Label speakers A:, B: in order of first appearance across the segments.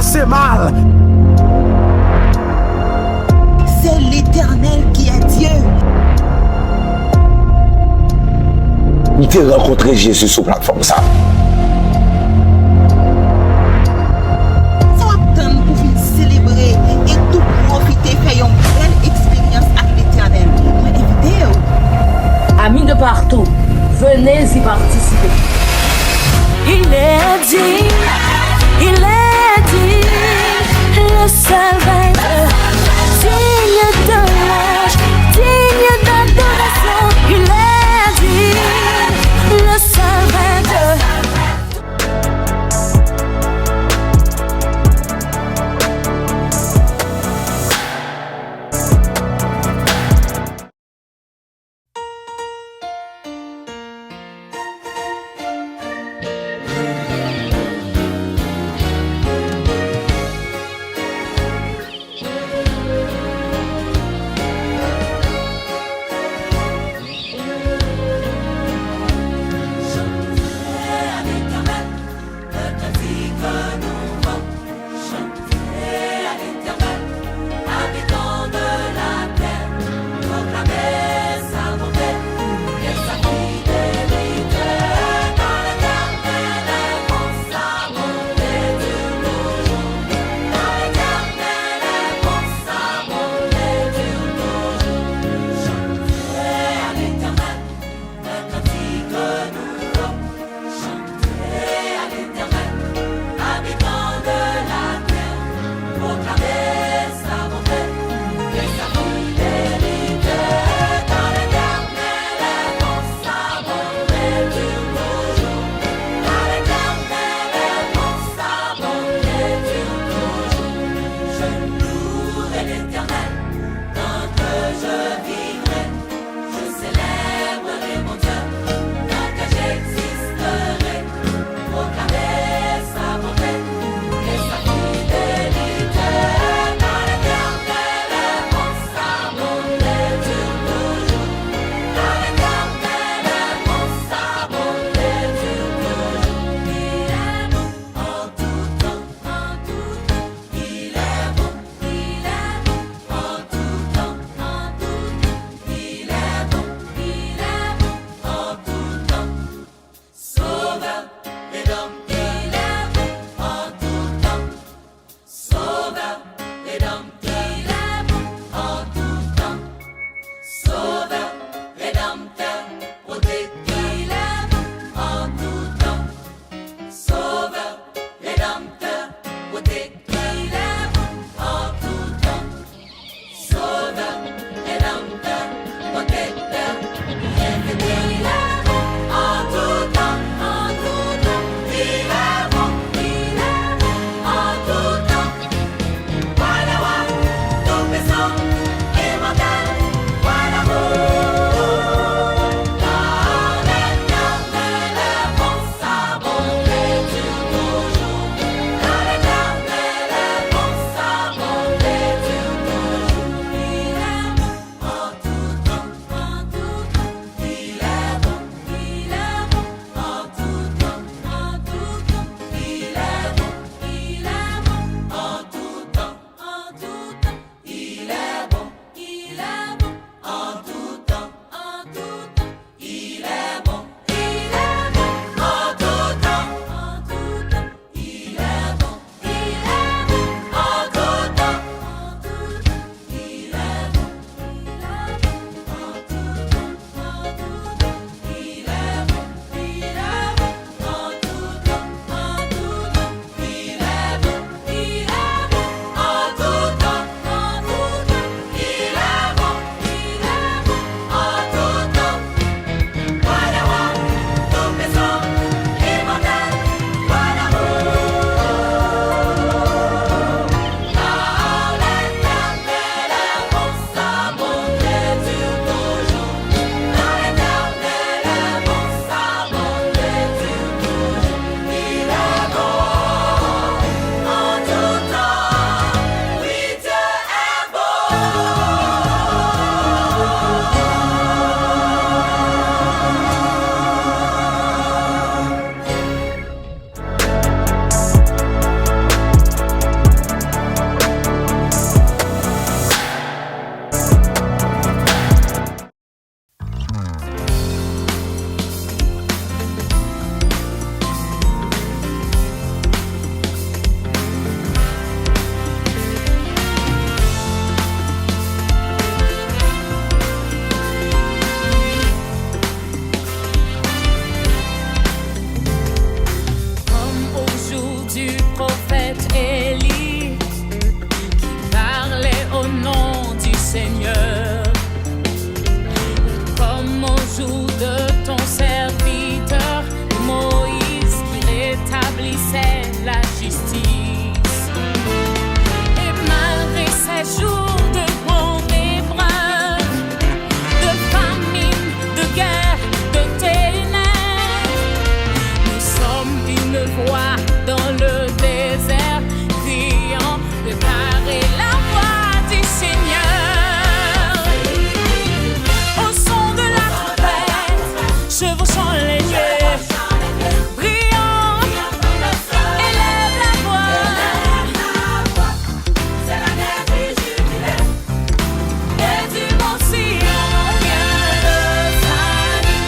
A: c'est mal.
B: C'est l'Éternel qui est Dieu.
C: Il t'a rencontré Jésus sur la plateforme ça.
B: Ça va attendre pour venir célébrer et tout profiter, faire une belle expérience avec l'Éternel. Moi, invitez-vous.
D: Amis de partout, venez y participer.
E: Il est dit, le seul vainqueur, digne de l'âge, digne d'adoration. Il est dit, le seul vainqueur. chevauchant les nuées, brillant, élève la voix. C'est l'année du jubilé, et du Mont Sion vient le salut.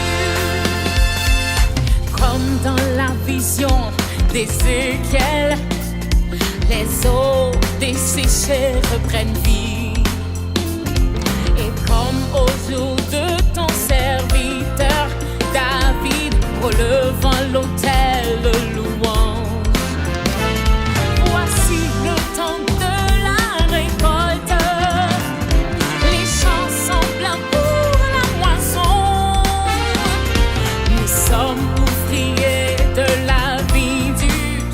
E: Comme dans la vision d'Ézéchiel, les eaux desséchées reprennent vie. Et comme au jour de ton serviteur David, relevant l'autel de louange. Voici le temps de la récolte, les champs sont pleins pour la moisson. Nous sommes ouvriers de la vie du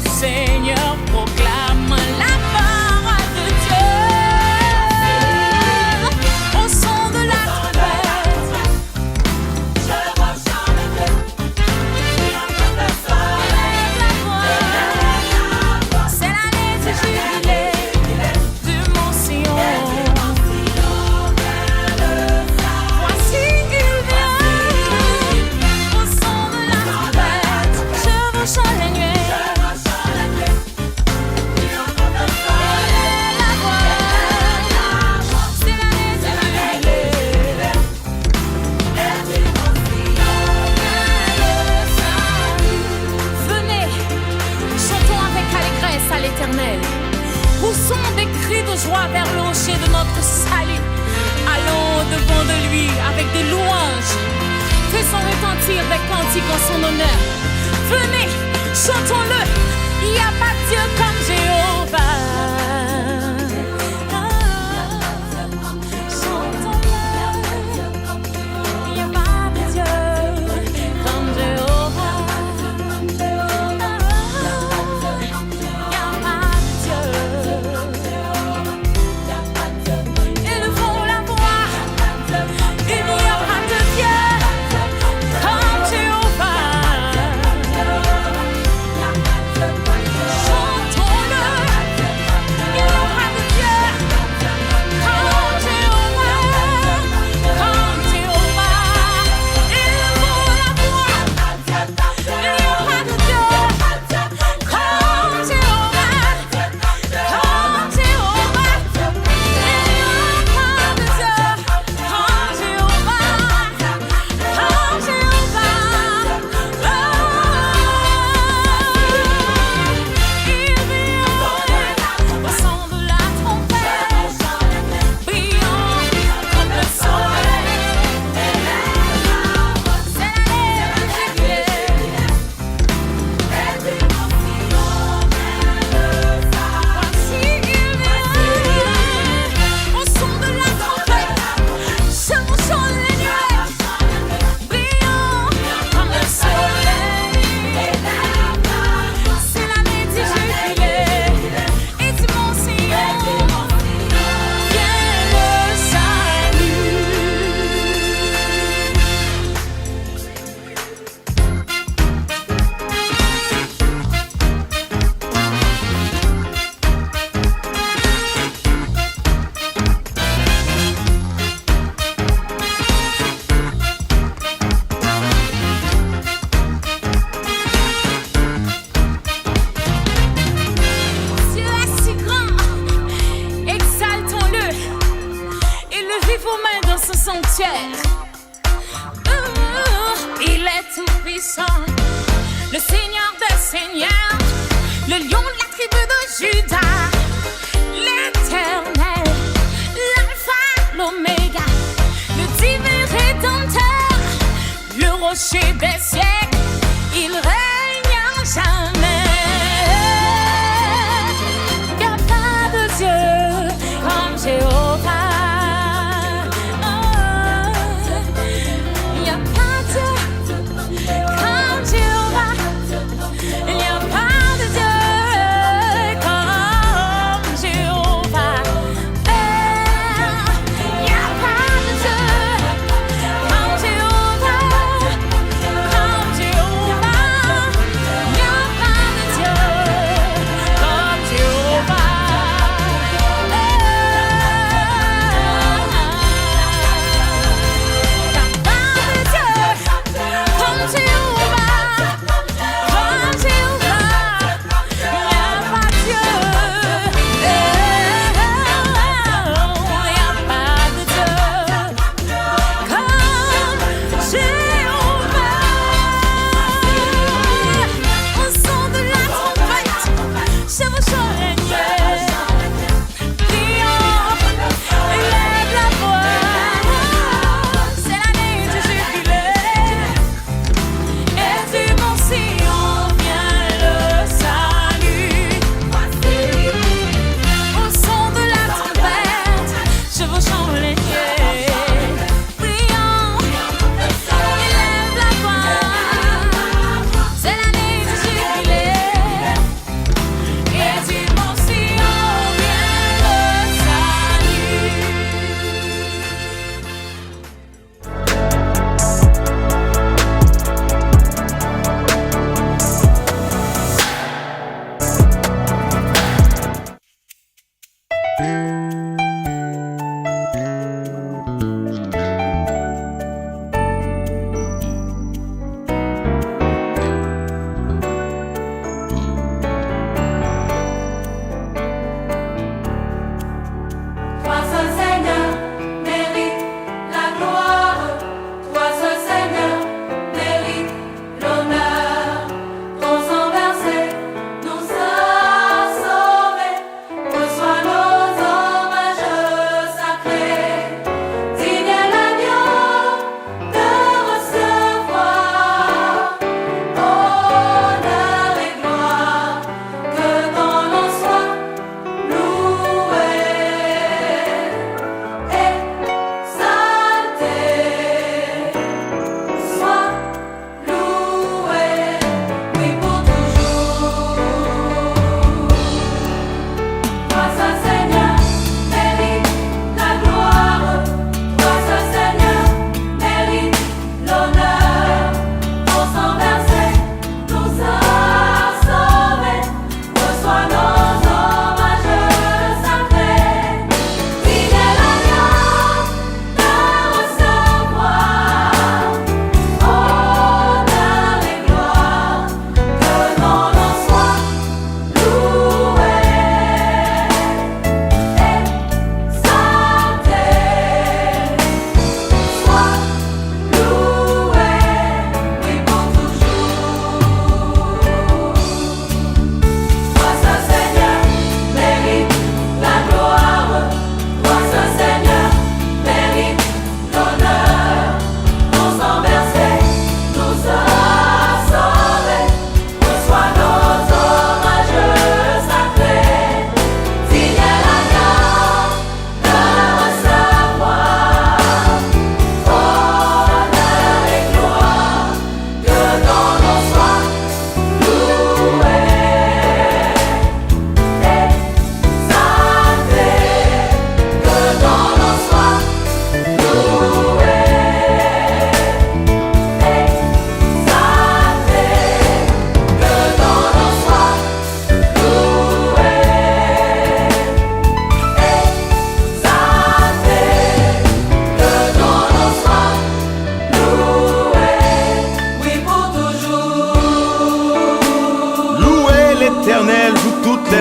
E: Seigneur, proclame la parole de Dieu. Au son de la trompette, je rechante le Dieu. Et entend le soir, élève la voix. C'est l'année du jubilé, du Mont Sion. Voici il vient. Au son de la trompette, je rechante les nuées. Venez, chantons avec allégresse à l'Éternel. Poussons des cris de joie vers le rocher de notre salut. Allons devant de lui avec des louanges. Faisons retentir des cantiques en son honneur. Venez, chantons-le. Il n'y a pas de Dieu comme Jéhovah. Chantons-le. Il n'y a pas de Dieu comme Jéhovah. Il n'y a pas de Dieu. Élevons la voix. Il n'y a pas de Dieu comme Jéhovah. Chantons-le. Il n'y a pas de Dieu comme Jéhovah. Comme Jéhovah. Élevons la voix. Il n'y a pas de Dieu comme Jéhovah. Comme Jéhovah. Il n'y a pas de Dieu comme Jéhovah. Comme Jéhovah. Au son de la trompette, brillant comme le soleil. C'est l'année du jubilé, et du Mont Sion vient le salut. Voici il vient. Au son de la trompette, chevauchant les nuées, brillant comme le soleil. C'est l'année du jubilé, et du Mont Sion vient le salut. Dieu est si grand, exaltons-le, élevez vos mains dans ce sanctuaire. Il est tout puissant, le Seigneur des seigneurs, le lion de la tribu de Juda, l'Éternel, l'Alpha, l'Oméga, le divin Rédempteur, le rocher des siècles, il règne à jamais. Y a pas de Dieu comme Jéhovah. Y a pas de Dieu comme Jéhovah. Il n'y a pas de Dieu comme Jéhovah. Y a pas de Dieu comme Jéhovah. Comme Jéhovah. Y a pas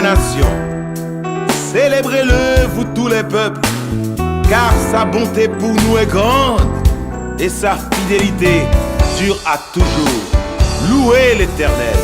A: les nations. Célébrez-le, vous tous les peuples, car sa bonté pour nous est grande et sa fidélité dure à toujours. Louez l'Éternel.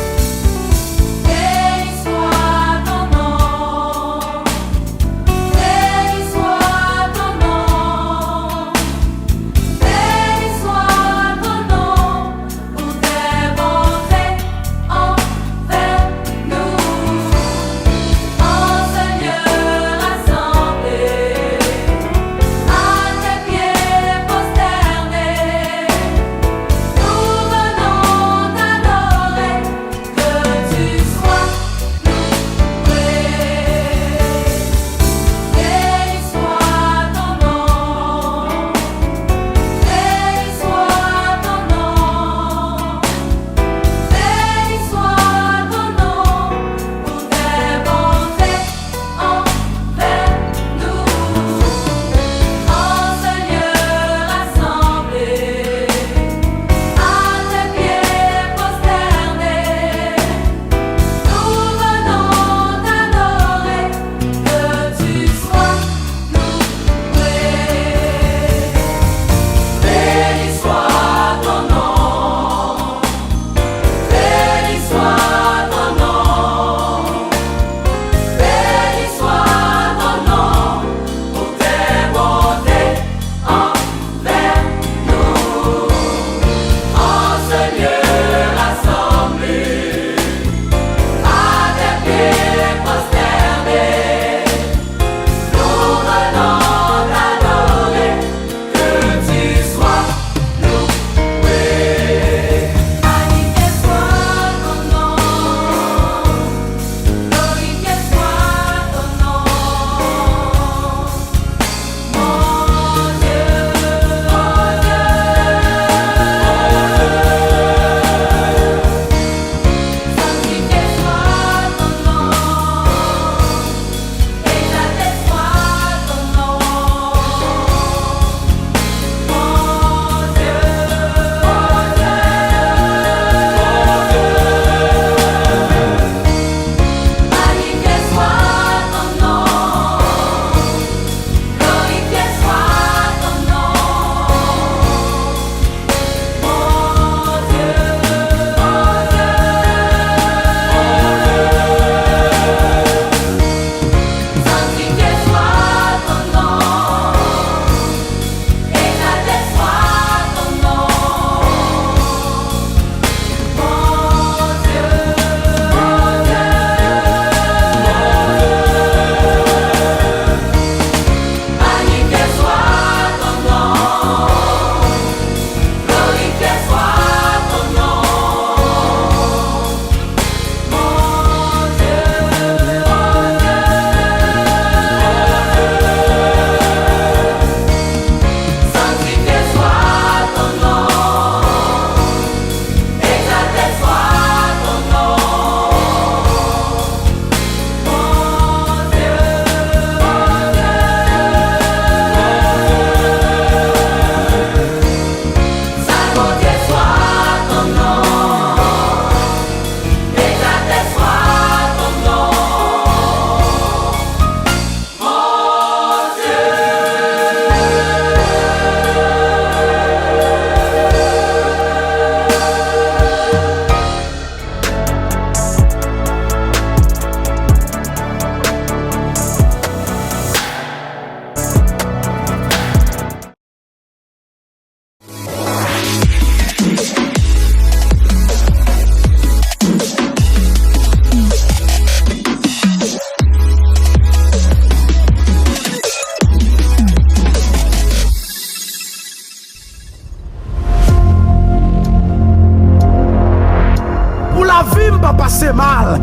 F: C'est mal.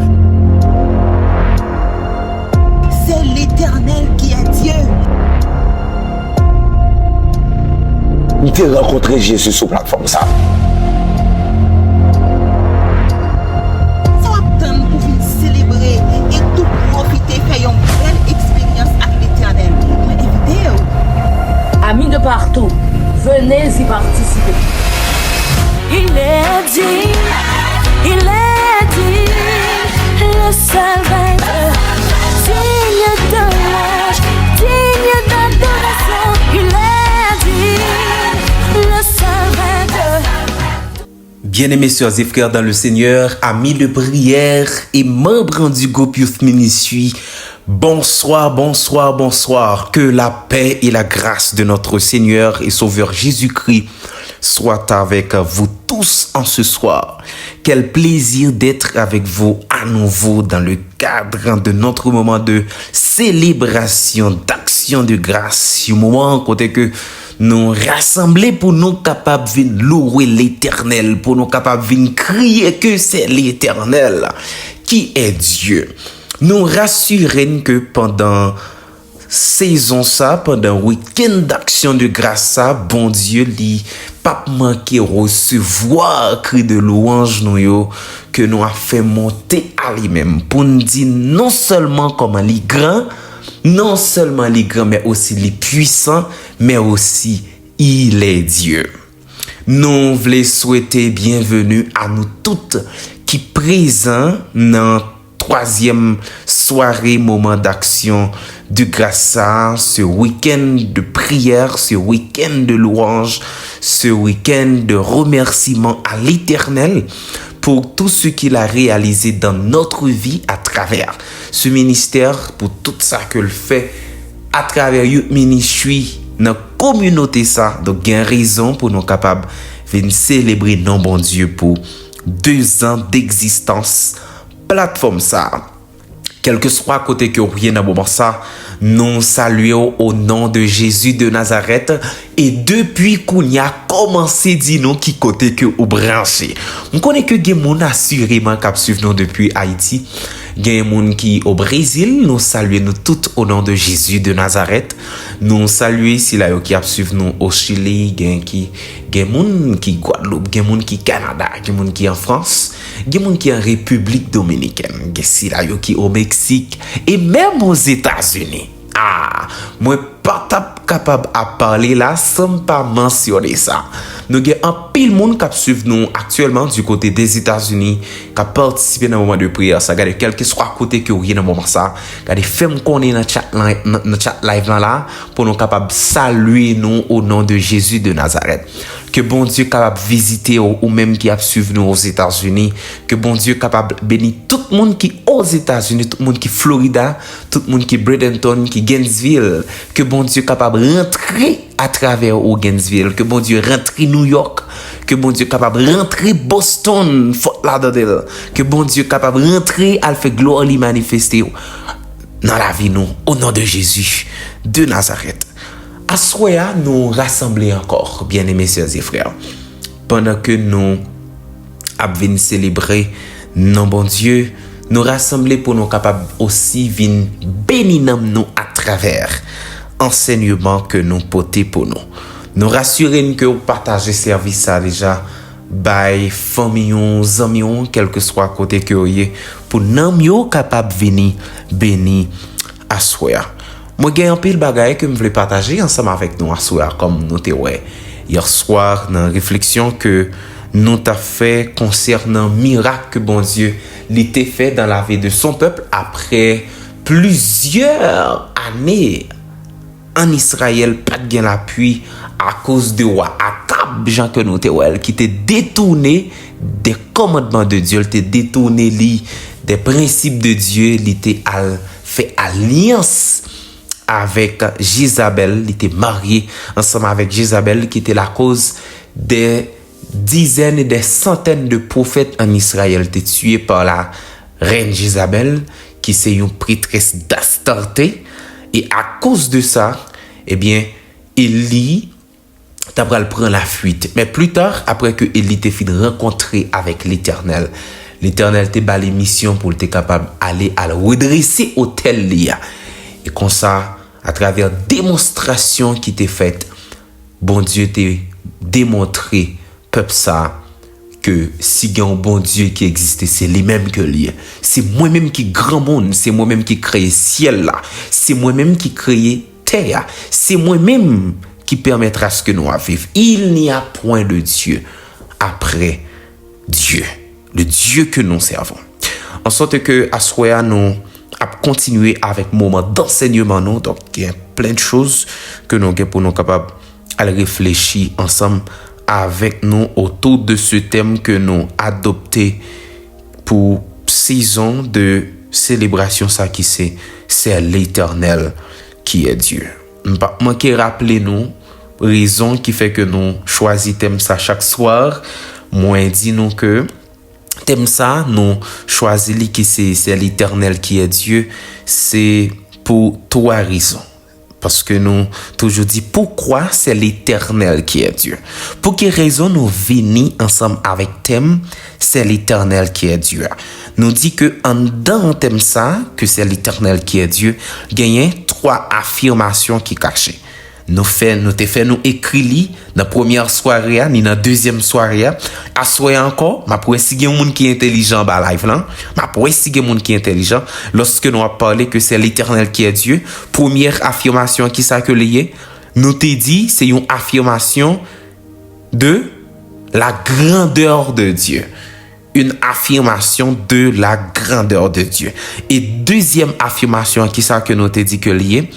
B: C'est l'Éternel qui est Dieu.
C: Il t'a rencontré Jésus sur la plateforme ça.
B: Ça va attendre pour venir célébrer et tout profiter, faire une belle expérience avec l'Éternel. Mais invitez-vous.
D: Amis de partout, venez y participer.
E: Il est dit, le seul vainqueur.
G: Bien-aimés sœurs et frères dans le Seigneur, amis de prière et membres du groupe Youth Ministry, bonsoir, bonsoir, bonsoir. Que la paix et la grâce de notre Seigneur et Sauveur Jésus-Christ soient avec vous tous en ce soir. Quel plaisir d'être avec vous à nouveau dans le cadre de notre moment de célébration, d'action de grâce. Un moment côté que nous rassembler pour nous capables de louer l'Éternel, pour nous capables de crier que c'est l'Éternel qui est Dieu. Nous rassurer que pendant saison ça, pendant week-end d'action de grâce ça, bon Dieu li pas manquer recevoir cri de louange nous yo que nous a fait monter à lui-même pour nous dire non seulement comment il est grand, non seulement il est grand, mais aussi il est puissant, mais aussi il est Dieu. Nous voulons souhaiter bienvenue à nous toutes qui présents dans troisième soirée moment d'action de grâce, ce week-end de prière, ce week-end de louange, ce week-end de remerciement à l'Éternel pour tout ce qu'il a réalisé dans notre vie à travers ce ministère, pour tout ça que le fait à travers Youth Ministry dans la communauté ça. Donc il y a une raison pour nous capables de célébrer non bon Dieu pour 2 ans d'existence plateforme ça. Quel que soit côté que rien dans moment ça, nous saluons au nom de Jésus de Nazareth et depuis qu'on y a commencé dit nous qui côté que ou branché. On connaît que gen moun assurément cap suivre nous depuis Haïti, gen moun qui au Brésil, nous saluons nous toutes au nom de Jésus de Nazareth. Nous saluons si là qui a suivre nous au Chili, gen moun qui Guadeloupe, gen moun qui Canada, gen moun qui en France, gen moun qui en République Dominicaine, gen si là qui au Mexique et même aux États-Unis. Ah, moi pas capable à parler là sans pas mentionner ça. Nous avons un pile monde qui suivre nous actuellement du côté des États-Unis, qui a participé dans le moment de prière. Ça regarde quel que soit côté que vous dans le moment ça. Regardez femme qu'on est dans chat live là pour nous capable saluer nous au nom de Jésus de Nazareth. Que bon Dieu capable visiter ou même qui a suivre nous aux États-Unis. Que bon Dieu capable bénir tout le monde qui aux États-Unis, tout le monde qui Florida, tout le monde qui Bradenton, qui Gainesville. Que bon Dieu capable rentrer à travers au Gainesville. Que bon Dieu rentre New York. Que bon Dieu capable rentrer Boston, Fort Lauderdale. Que bon Dieu capable rentrer à faire gloire lui manifester dans la vie nous au nom de Jésus de Nazareth. À soir nous rassembler encore, bien-aimés sœurs et frères, pendant que nous avons célébrer non bon Dieu, nous rassembler pour nous capables aussi venir bénir nous à travers enseignement que nous porter pour nous. Nous rassurer que vous partagez service ça déjà by famille, amis, quel que soit côté que vous êtes, pour nous capable venir bénir à soir. Moi j'ai un pile bagaille que je voulais partager ensemble avec nous à soir comme nous hier soir dans réflexion que nous t'a fait concernant miracle que bon Dieu l'était fait dans la vie de son peuple après plusieurs années en Israël pas de gain l'appui à cause de roi Akab Jean que nous qui était détourné des commandements de Dieu, était détourné des principes de Dieu, il était fait alliance avec Jézabel, il était marié ensemble avec Jézabel qui était la cause des dizaines et des centaines de prophètes en Israël étaient tués par la reine Jézabel qui c'est une prêtresse d'Astarté et à cause de ça, eh bien, Élie t'apprend prendre la fuite. Mais plus tard, après que Élie t'ait fini de rencontrer avec l'Éternel, l'Éternel t'a donné mission pour être capable d'aller à le redresser au tel lia. Et comme ça, à travers démonstration qui t'est faite, bon Dieu t'a démontré, peuple ça, que si il y a un bon Dieu qui existe, c'est lui-même que lui. C'est moi-même qui grand monde, c'est moi-même qui crée ciel là, c'est moi-même qui crée terre, c'est moi-même qui permettra ce que nous vivons. Il n'y a point de Dieu après Dieu, le Dieu que nous servons. En sorte que à soir nous à continuer avec moment d'enseignement nous, donc il y a plein de choses que nous avons pour nous capables à réfléchir ensemble avec nous autour de ce thème que nous adopté pour saison de célébration, ça qui c'est l'Éternel qui est Dieu. Moi qui rappeler nous raison qui fait que nous choisissons thème ça chaque soir. Moi dit nous que thème ça nous choisissons qui c'est l'Éternel qui est Dieu, c'est pour trois raisons. Parce que nous toujours dit pourquoi c'est l'Éternel qui est Dieu. Pour quelle raison nous venons ensemble avec thème c'est l'Éternel qui est Dieu. Nous dit que en dans thème ça que c'est l'Éternel qui est Dieu, gagne trois affirmations qui cachées. Nous écrit dans première soirée ni dans deuxième soirée à soirée encore m'a pour essayer monde qui est intelligent ba live là m'a pour essayer monde qui est intelligent lorsque nous a parlé que c'est l'Éternel qui est Dieu. Première affirmation qui ça que lié nous te dit c'est une affirmation de la grandeur de Dieu. Une affirmation de la grandeur de Dieu. Et deuxième affirmation qui ça que nous te dit que lié,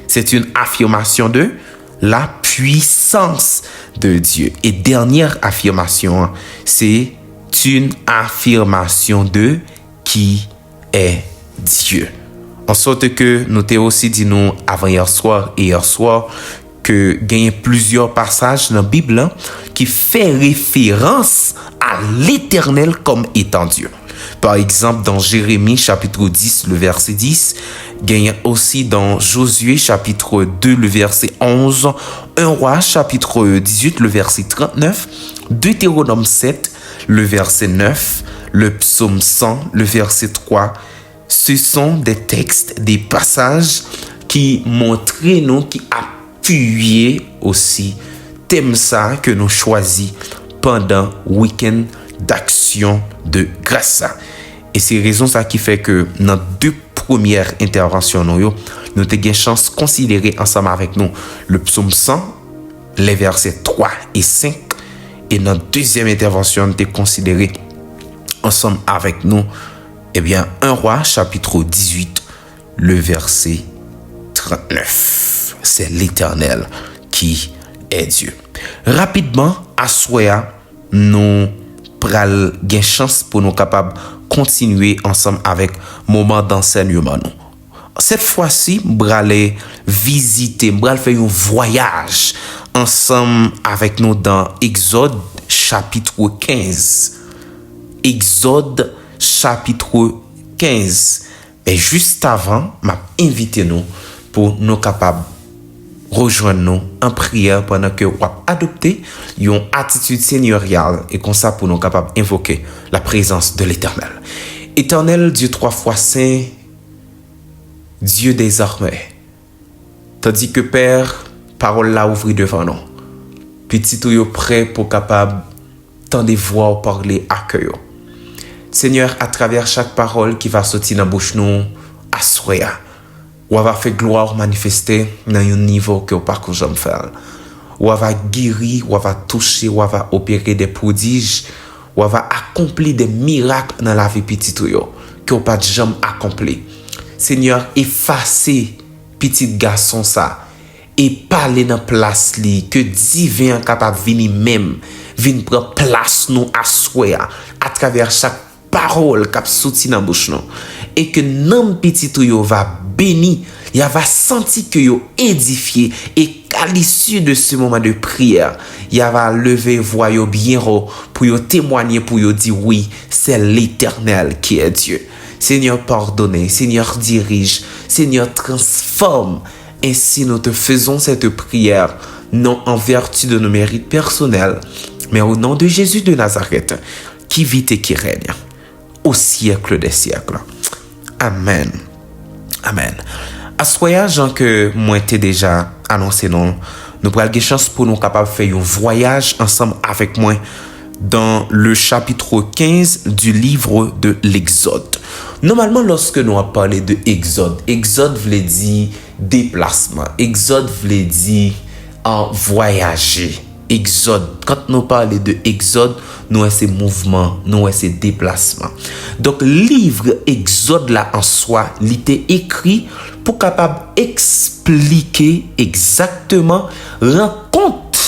G: c'est une affirmation de la puissance de Dieu. Et dernière affirmation, c'est une affirmation de qui est Dieu. En sorte que nous t'ai aussi dit nous avant hier soir et hier soir que gagne plusieurs passages dans la Bible qui fait référence à l'Éternel comme étant Dieu. Par exemple, dans Jérémie chapitre 10, le verset 10, gagne aussi dans Josué chapitre 2, le verset 11, 1 Roi chapitre 18, le verset 39, Deutéronome 7, le verset 9, le psaume 100, le verset 3. Ce sont des textes, des passages qui montrent nous, qui appuient aussi thème ça que nous choisissons pendant le week-end d'action de grâce. Et c'est raison ça qui fait que dans deux premières interventions nous avons chance de considérer ensemble avec nous le psaume 100, les versets 3 et 5. Et dans deuxième intervention, nous avons considéré ensemble avec nous 1 Roi chapitre 18, le verset 39. C'est l'Éternel qui est Dieu. Rapidement, à soya, nous pral gen chance pour nous capables continuer ensemble avec moment d'enseignement. Cette fois-ci, m'brale visiter, m'brale faire un voyage ensemble avec nous dans Exode chapitre 15. Exode chapitre 15. Et juste avant, m'a invité nous pour nous capables rejoindre nous en prière pendant que vous adoptez une attitude seigneuriale et comme ça pour nous capables d'invoquer la présence de l'Éternel. Éternel Dieu trois fois saint, Dieu des armées. Tandis que Père, parole là ouvre devant nous. Petit ou prêt pour capable tant de voix parler à cœur. Seigneur, à travers chaque parole qui va sortir dans la bouche nous, assoya. Ou va faire gloire manifester dans un niveau que pas que j'aime faire. Ou va guérir, ou va toucher, ou va opérer des prodiges, ou va accomplir des miracles dans la vie petite yo que pas jamais accompli. Seigneur, effacez petit garçon ça et parler dans place li que divin capable venir même venir prendre place nous assoya à travers chaque parole qui sorti dans bouche nous et que nan petit yo va béni, il va sentir que yo édifié et qu'à l'issue de ce moment de prière, il va lever voix yo bien haut pour yo témoigner, pour yo dire oui, c'est l'Éternel qui est Dieu. Seigneur, pardonnez, Seigneur, dirige, Seigneur, transforme. Ainsi, nous te faisons cette prière, non en vertu de nos mérites personnels, mais au nom de Jésus de Nazareth, qui vit et qui règne au siècle des siècles. Amen. Amen. À ce voyage que moi t'ai déjà annoncé non, nous prenons des chances pour nous capables de faire un voyage ensemble avec moi dans le chapitre 15 du livre de l'Exode. Normalement, lorsque nous avons parlé de Exode, Exode voulait dire déplacement. Exode voulait dire voyager. Exode, quand nous parlons de Exode, nous avons ces mouvements, nous avons ces déplacements. Donc, le livre Exode là en soi, il était écrit pour capable expliquer exactement rencontre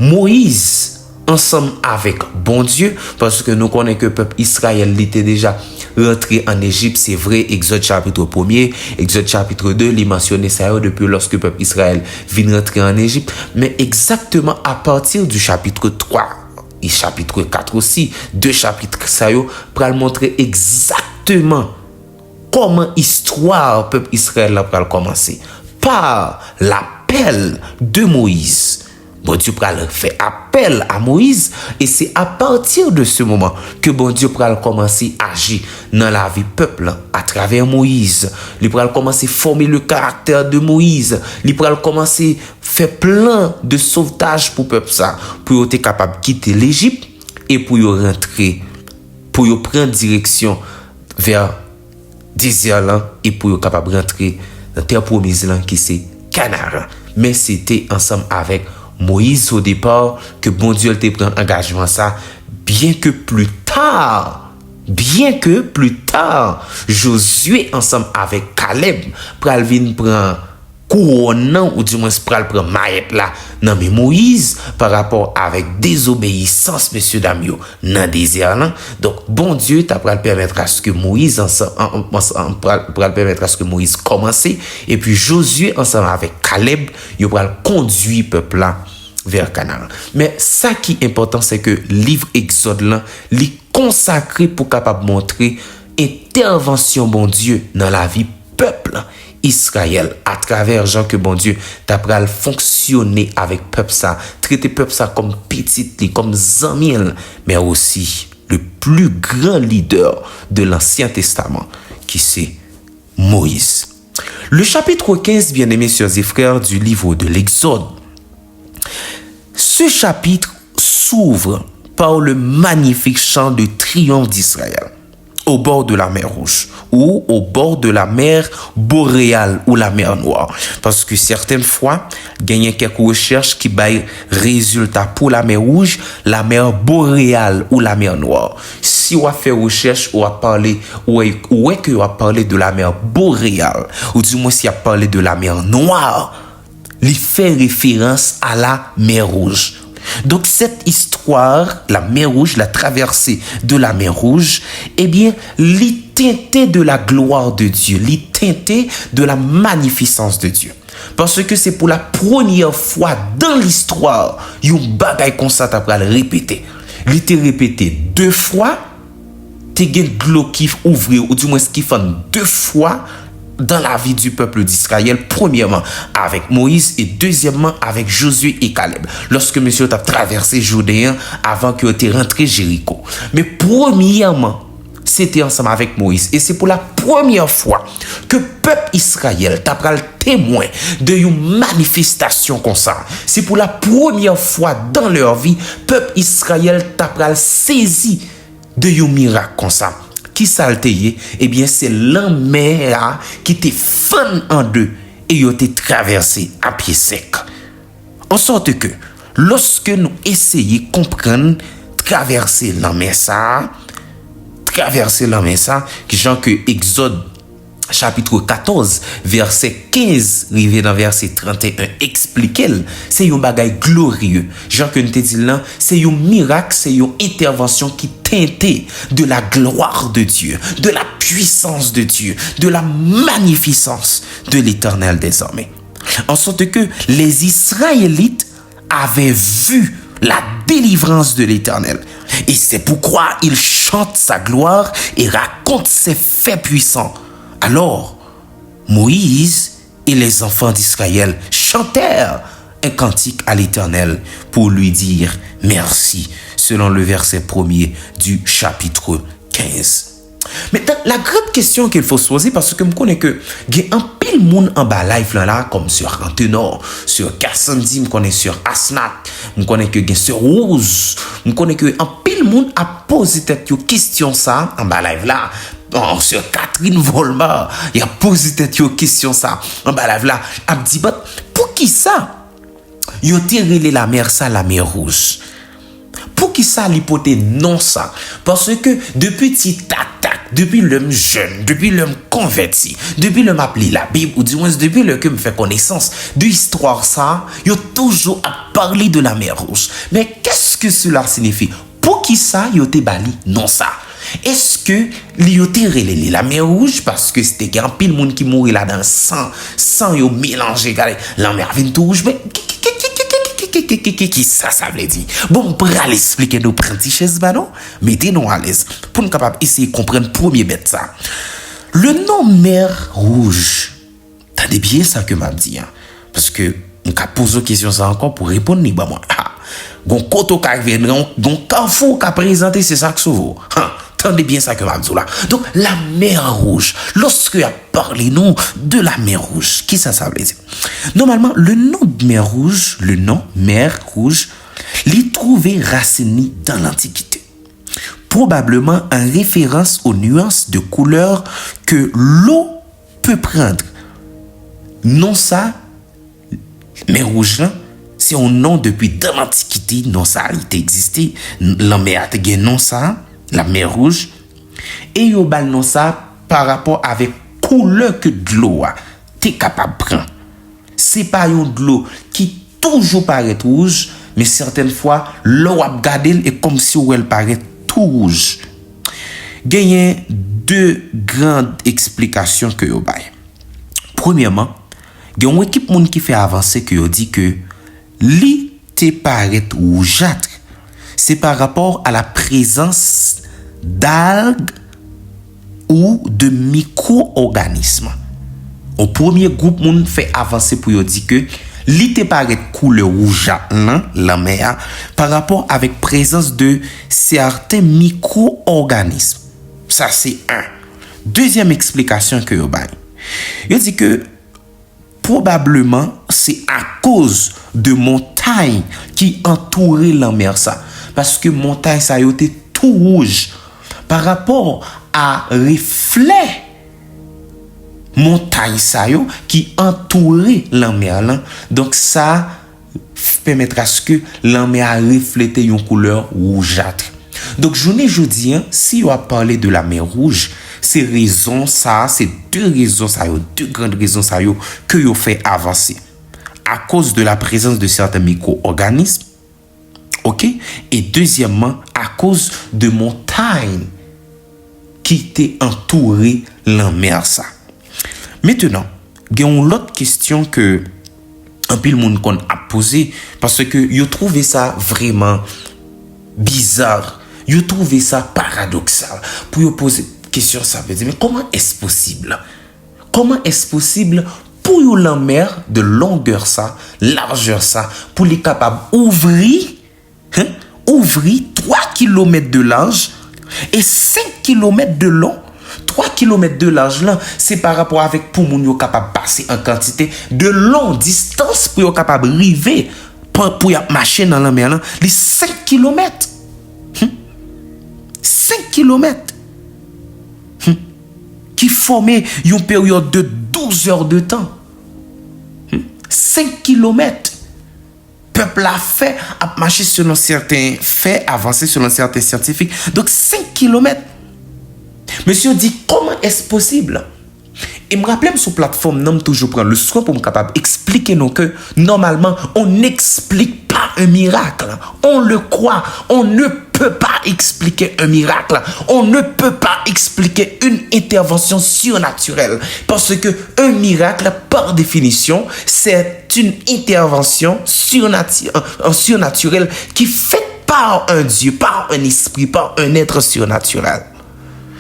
G: Moïse ensemble avec bon Dieu, parce que nous connaissons que le peuple Israël était déjà rentré en Égypte, c'est vrai, Exode chapitre 1er, Exode chapitre 2, il mentionnait ça depuis lorsque le peuple Israël vient rentrer en Égypte, mais exactement à partir du chapitre 3 et chapitre 4 aussi, deux chapitres ça pour montrer exactement comment l'histoire du peuple Israël va commencer par l'appel de Moïse. Bon Dieu pral fait appel à Moïse et c'est à partir de ce moment que bon Dieu pral commencer à agir dans la vie peuple à travers Moïse. Il pral commencer à former le caractère de Moïse. Il pral commencer à faire plein de sauvetage pour peuple ça, pour être capable de quitter l'Égypte et pour y rentrer, pour y prendre direction vers désert là et pour y capable de rentrer dans terre promise là qui c'est Canaan. Mais c'était ensemble avec Moïse au départ que bon Dieu te prend engagement ça, bien que plus tard, Josué ensemble avec Caleb pral vinn prend couronnement ou du moins pral prend maître là non mais Moïse par rapport avec désobéissance monsieur Damio dans désert là. Donc bon Dieu t'a pral permettre à ce que Moïse pral permettre à ce que Moïse commence et puis Josué ensemble avec Caleb il pral conduire peuple là vers Canaan. Mais ça qui est important c'est que livre Exode là li consacré pour capable montrer intervention bon Dieu dans la vie peuple Israël à travers gens que bon Dieu t'a pral fonctionner avec peuple ça, traiter peuple ça comme petit comme zamil, mais aussi le plus grand leader de l'Ancien Testament qui c'est Moïse. Le chapitre 15, bien-aimés sœurs et frères du livre de l'Exode. Ce chapitre s'ouvre par le magnifique chant de triomphe d'Israël au bord de la mer Rouge ou au bord de la mer Boréale ou la mer Noire. Parce que certaines fois, il y a quelques recherches qui baillent résultat pour la mer Rouge, la mer Boréale ou la mer Noire. Si on a fait recherche, on a parlé, ou est que on a parlé de la mer Boréale, ou du moins si on a parlé de la mer Noire, il fait référence à la mer Rouge. Donc cette histoire, la mer Rouge, la traversée de la mer Rouge, eh bien, l'y teinté de la gloire de Dieu, l'y teinté de la magnificence de Dieu. Parce que c'est pour la première fois dans l'histoire, yon bagay comme ça t'as le répéter. Il était répété 2 fois, t'es gen glo qui ouvre ou du moins qui fait 2 fois dans la vie du peuple d'Israël, premièrement avec Moïse et deuxièmement avec Josué et Caleb, lorsque monsieur a traversé Jourdain avant que tu rentré Jéricho. Mais premièrement, c'était ensemble avec Moïse et c'est pour la première fois que peuple Israël t'a pris le témoin de une manifestation comme ça. C'est pour la première fois dans leur vie, peuple Israël t'a pris saisi de un miracle comme ça. Qui s'alteye, eh bien c'est l'mer qui te fend en deux et il été traversé à pied sec. En sorte que lorsque nous essayons de comprendre traverser la mer ça, qui genre que Exode chapitre 14 verset 15 rivé dans verset 31 explique c'est un bagay glorieux. Jean que nous te dit là, c'est un miracle, c'est une intervention qui teintait de la gloire de Dieu, de la puissance de Dieu, de la magnificence de l'Éternel des armées. En sorte que les Israélites avaient vu la délivrance de l'Éternel. Et c'est pourquoi ils chantent sa gloire et racontent ses faits puissants. Alors, Moïse et les enfants d'Israël chantèrent un cantique à l'Éternel pour lui dire merci, selon le verset 1er du chapitre 15. Maintenant, la grande question qu'il faut se poser, parce que je connais que il y a un pile monde en bas live là, comme sur Antenor, sur Cassandine, je connais sur Asnat, je connais que il y a sur Rose, je connais que un pile monde a posé cette question ça en bas live là. Bon, sur Catherine Volmar, il a posé cette question ça en bas live là, a dit pour qui ça? Yo tiré la mer ça la mer Rouge. Pour qui ça l'hypothèse non ça? Parce que depuis petit tac depuis l'homme jeune, depuis l'homme converti, depuis l'homme appelé la Bible, ou du moins depuis le que me fait connaissance de l'histoire ça, il y a toujours à parler de la mer Rouge. Mais qu'est-ce que cela signifie? Pour qui ça, il y a été bali? Non ça. Est-ce que l'yoté relève la mer Rouge parce que c'était un pile monde qui mourit là dans sang yo mélangé la mer vient tout rouge mais qui ça veut dire? Bon, pour aller expliquer nos prendre chaise ba non, mettez-nous à l'aise pour nous capable essayer de comprendre premier bête ça. Le nom mer Rouge. T'as bien ça que m'a dit hein? Parce que on ka pose une question ça encore pour répondre ni ba moi. Gon koto ka venir, gon carrefour ka présenter c'est ça que sauve. Tendez bien ça que m'a dit là. Donc la mer Rouge. Lorsque a parlé nous de la mer Rouge, qui ça veut dire? Normalement, le nom de mer Rouge, l'y trouvé racine dans l'Antiquité. Probablement en référence aux nuances de couleurs que l'eau peut prendre. Non ça, mer Rouge là, c'est un nom depuis dans l'Antiquité, non ça a existé, la mer a été non ça. La mer Rouge, et yo bal non ça par rapport avec couleur que de l'eau t'es capable de prendre. C'est pas yon de l'eau qui toujours paraît rouge, mais certaines fois l'eau a gardé et comme si elle paraît tout rouge. Gagne deux grandes explications que yo bay. Premièrement, il y a une équipe monde qui fait avancer que yo dit que li te paraît rougeâtre. C'est par rapport à la présence d'algues ou de micro-organismes. Au premier groupe, moun fait avancer pour dire que li te paraît couleur rouge la mer par rapport avec présence de certains micro-organismes. Ça c'est un. Deuxième explication que yo bay. Yo dit que probablement c'est à cause de montagnes qui entouraient la mer ça. Parce que montagne ça a été tout rouge par rapport à reflet montagne ça qui entourait la mer là. Donc ça permettra ce que la mer a reflété une couleur rougeâtre. Donc jeudi si on a parlé de la mer Rouge, c'est deux grandes raisons ça que yo fait avancer à cause de la présence de certains micro-organismes. OK? Et deuxièmement, à cause de montagnes qui étaient entourées la mer ça. Maintenant, il y a une autre question que un peu le monde a posé parce que yo trouvé ça vraiment bizarre. Yo trouvé ça paradoxal. Pour yo poser question ça veut dire mais comment est-ce possible? Comment est-ce possible pour yo la mer de longueur ça, largeur ça pour les capable ouvrir 3 km de large et 5 km de long. 3 km de large là, c'est par rapport avec pour moun yo capable passer en quantité de longue distance pour yo capable arriver pour y marcher dans la mer là, les 5 km. 5 km. Qui formait une période de 12 heures de temps. 5 km. Peuple a fait à marcher selon certains faits, avancer selon certains scientifiques. Donc 5 km. Monsieur dit comment est-ce possible? Et me rappelle sur plateforme non toujours prendre le soin pour me capable expliquer nous que normalement on n'explique pas un miracle. On le croit, on ne peut pas expliquer un miracle. On ne peut pas expliquer une intervention surnaturelle parce que un miracle par définition, c'est une intervention surnaturelle qui est faite par un Dieu, par un esprit, par un être surnaturel.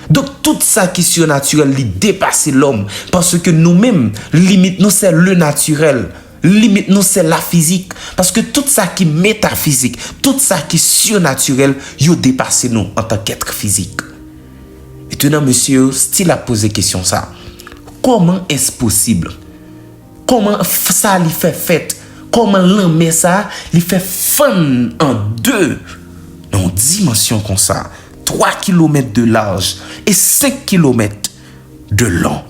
G: Donc tout ça qui est surnaturel, il dépasse l'homme. Parce que nous-mêmes, limite nous c'est le naturel. Limite nous c'est la physique. Parce que tout ça qui est métaphysique, tout ça qui est surnaturel, il dépasse nous en tant qu'être physique. Et maintenant, monsieur, s'il a posé question ça, comment est-ce possible? Comment ça lui fait fait? Comment l'homme ça lui fait fun en deux? Dans une dimension comme ça. 3 km de large et 5 km de long.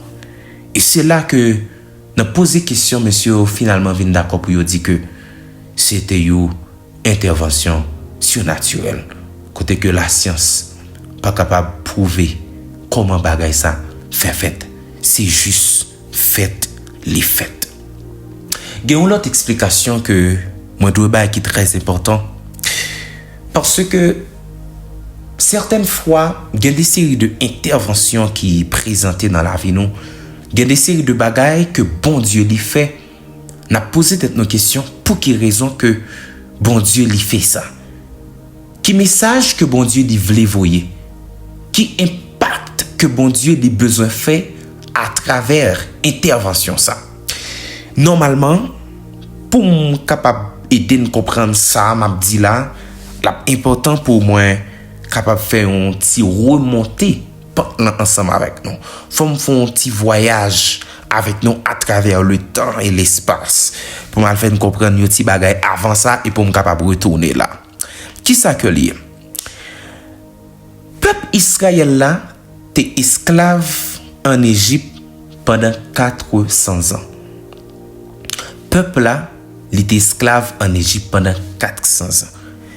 G: Et c'est là que nous posé question, monsieur, finalement, vient d'accord pour dire que c'était une intervention surnaturelle. Côté que la science pas capable de prouver comment bagay ça fait. C'est juste fait les fêtes. Il y a une autre explication que moi dois ba qui est très important. Parce que certaines fois, il y a des séries d'interventions qui présentées dans la vie nous. Il y a des séries de bagailles que bon Dieu lui fait. On a posé peut-être nos questions pour quelle raison que bon Dieu lui fait ça. Qui message que bon Dieu lui voulait voyer. Qui impact que bon Dieu lui besoin fait à travers intervention ça. Normalement, pour me capable aider nous comprendre ça, m'a dit là, l'important pour moi capable faire un petit remonter ensemble avec nous. Faut me faire un petit voyage avec nous à travers le temps et l'espace pour me faire comprendre un petit bagay avant ça et pour me capable retourner là. Qui ça que lié? Peuple Israël là, t'es esclave en Égypte pendant 400 ans. Peuple là, il était esclave en Égypte pendant 400 ans.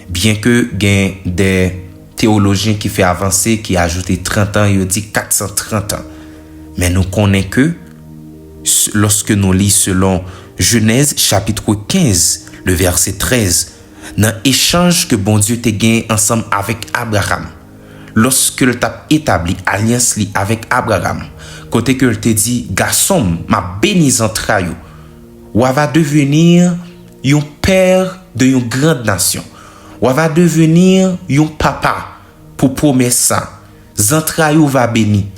G: Bien que il y a des théologiens qui fait avancer, qui ajoutent 30 ans, ils dit 430 ans. Mais nous connaissons que lorsque nous lisons selon Genèse chapitre 15, le verset 13, dans l'échange que bon Dieu t'a gagné ensemble avec Abraham, lorsque il t'a établi alliance avec Abraham, côté que il t'a dit, garçon, ma bénis entrailles, ou va devenir un père de une grande nation. Ou va devenir un papa pour promettre ça. Entrailles va béni.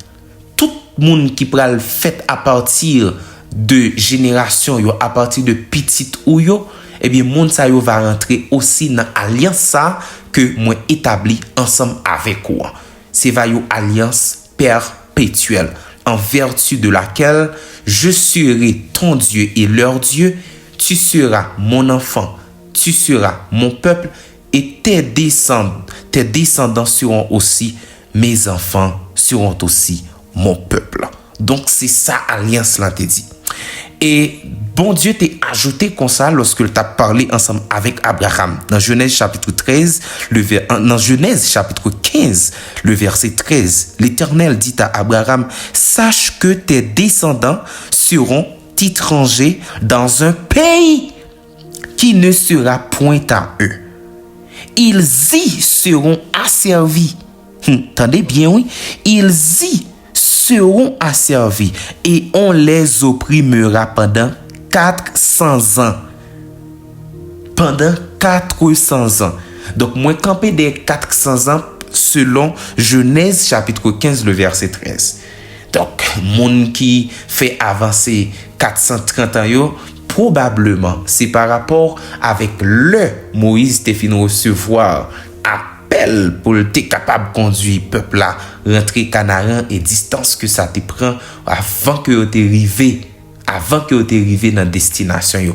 G: Tout le monde qui pral fait à partir de génération yo, à partir de petite ou yo, eh bien monde ça yo va rentrer aussi dans alliance ça que moi établi ensemble avec quoi. C'est va yo alliance perpétuelle en vertu de laquelle je serai ton Dieu et leur Dieu, tu seras mon enfant, tu seras mon peuple et tes descendants seront aussi mes enfants, seront aussi mon peuple. Donc c'est ça alliance là te dit. Et bon Dieu t'a ajouté comme ça lorsque tu as parlé ensemble avec Abraham. Dans Genèse chapitre 13, dans Genèse chapitre 15, le verset 13, l'Éternel dit à Abraham, sache que tes descendants seront étrangers dans un pays qui ne sera point à eux. Ils y seront asservis. Attendez bien, oui. Ils y seront asservis et on les opprimera pendant 400 ans. Pendant 400 ans. Donc, moi, campé des 400 ans selon Genèse chapitre 15, le verset 13. Donc, monde qui fait avancer 430 ans, yo, probablement, c'est par rapport avec le Moïse te fin recevoir appel pour être capable de conduire le peuple là, rentrer Canaan et distance que ça te prend avant que tu arrivé dans la destination. Yo.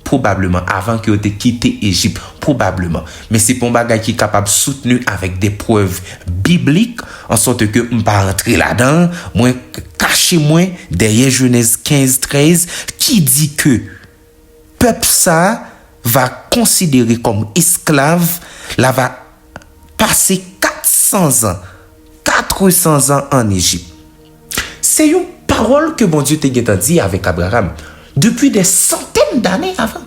G: Probablement, avant que tu quitté Égypte, probablement. Mais c'est pour un bagage qui est capable de soutenir avec des preuves bibliques, en sorte que je ne pas rentrer là-dedans, moi, cachez-moi derrière Genèse 15-13, qui dit que peuple ça va considérer comme esclave, là va passer 400 ans en Égypte. C'est une parole que bon Dieu t'a dit avec Abraham depuis des centaines d'années avant.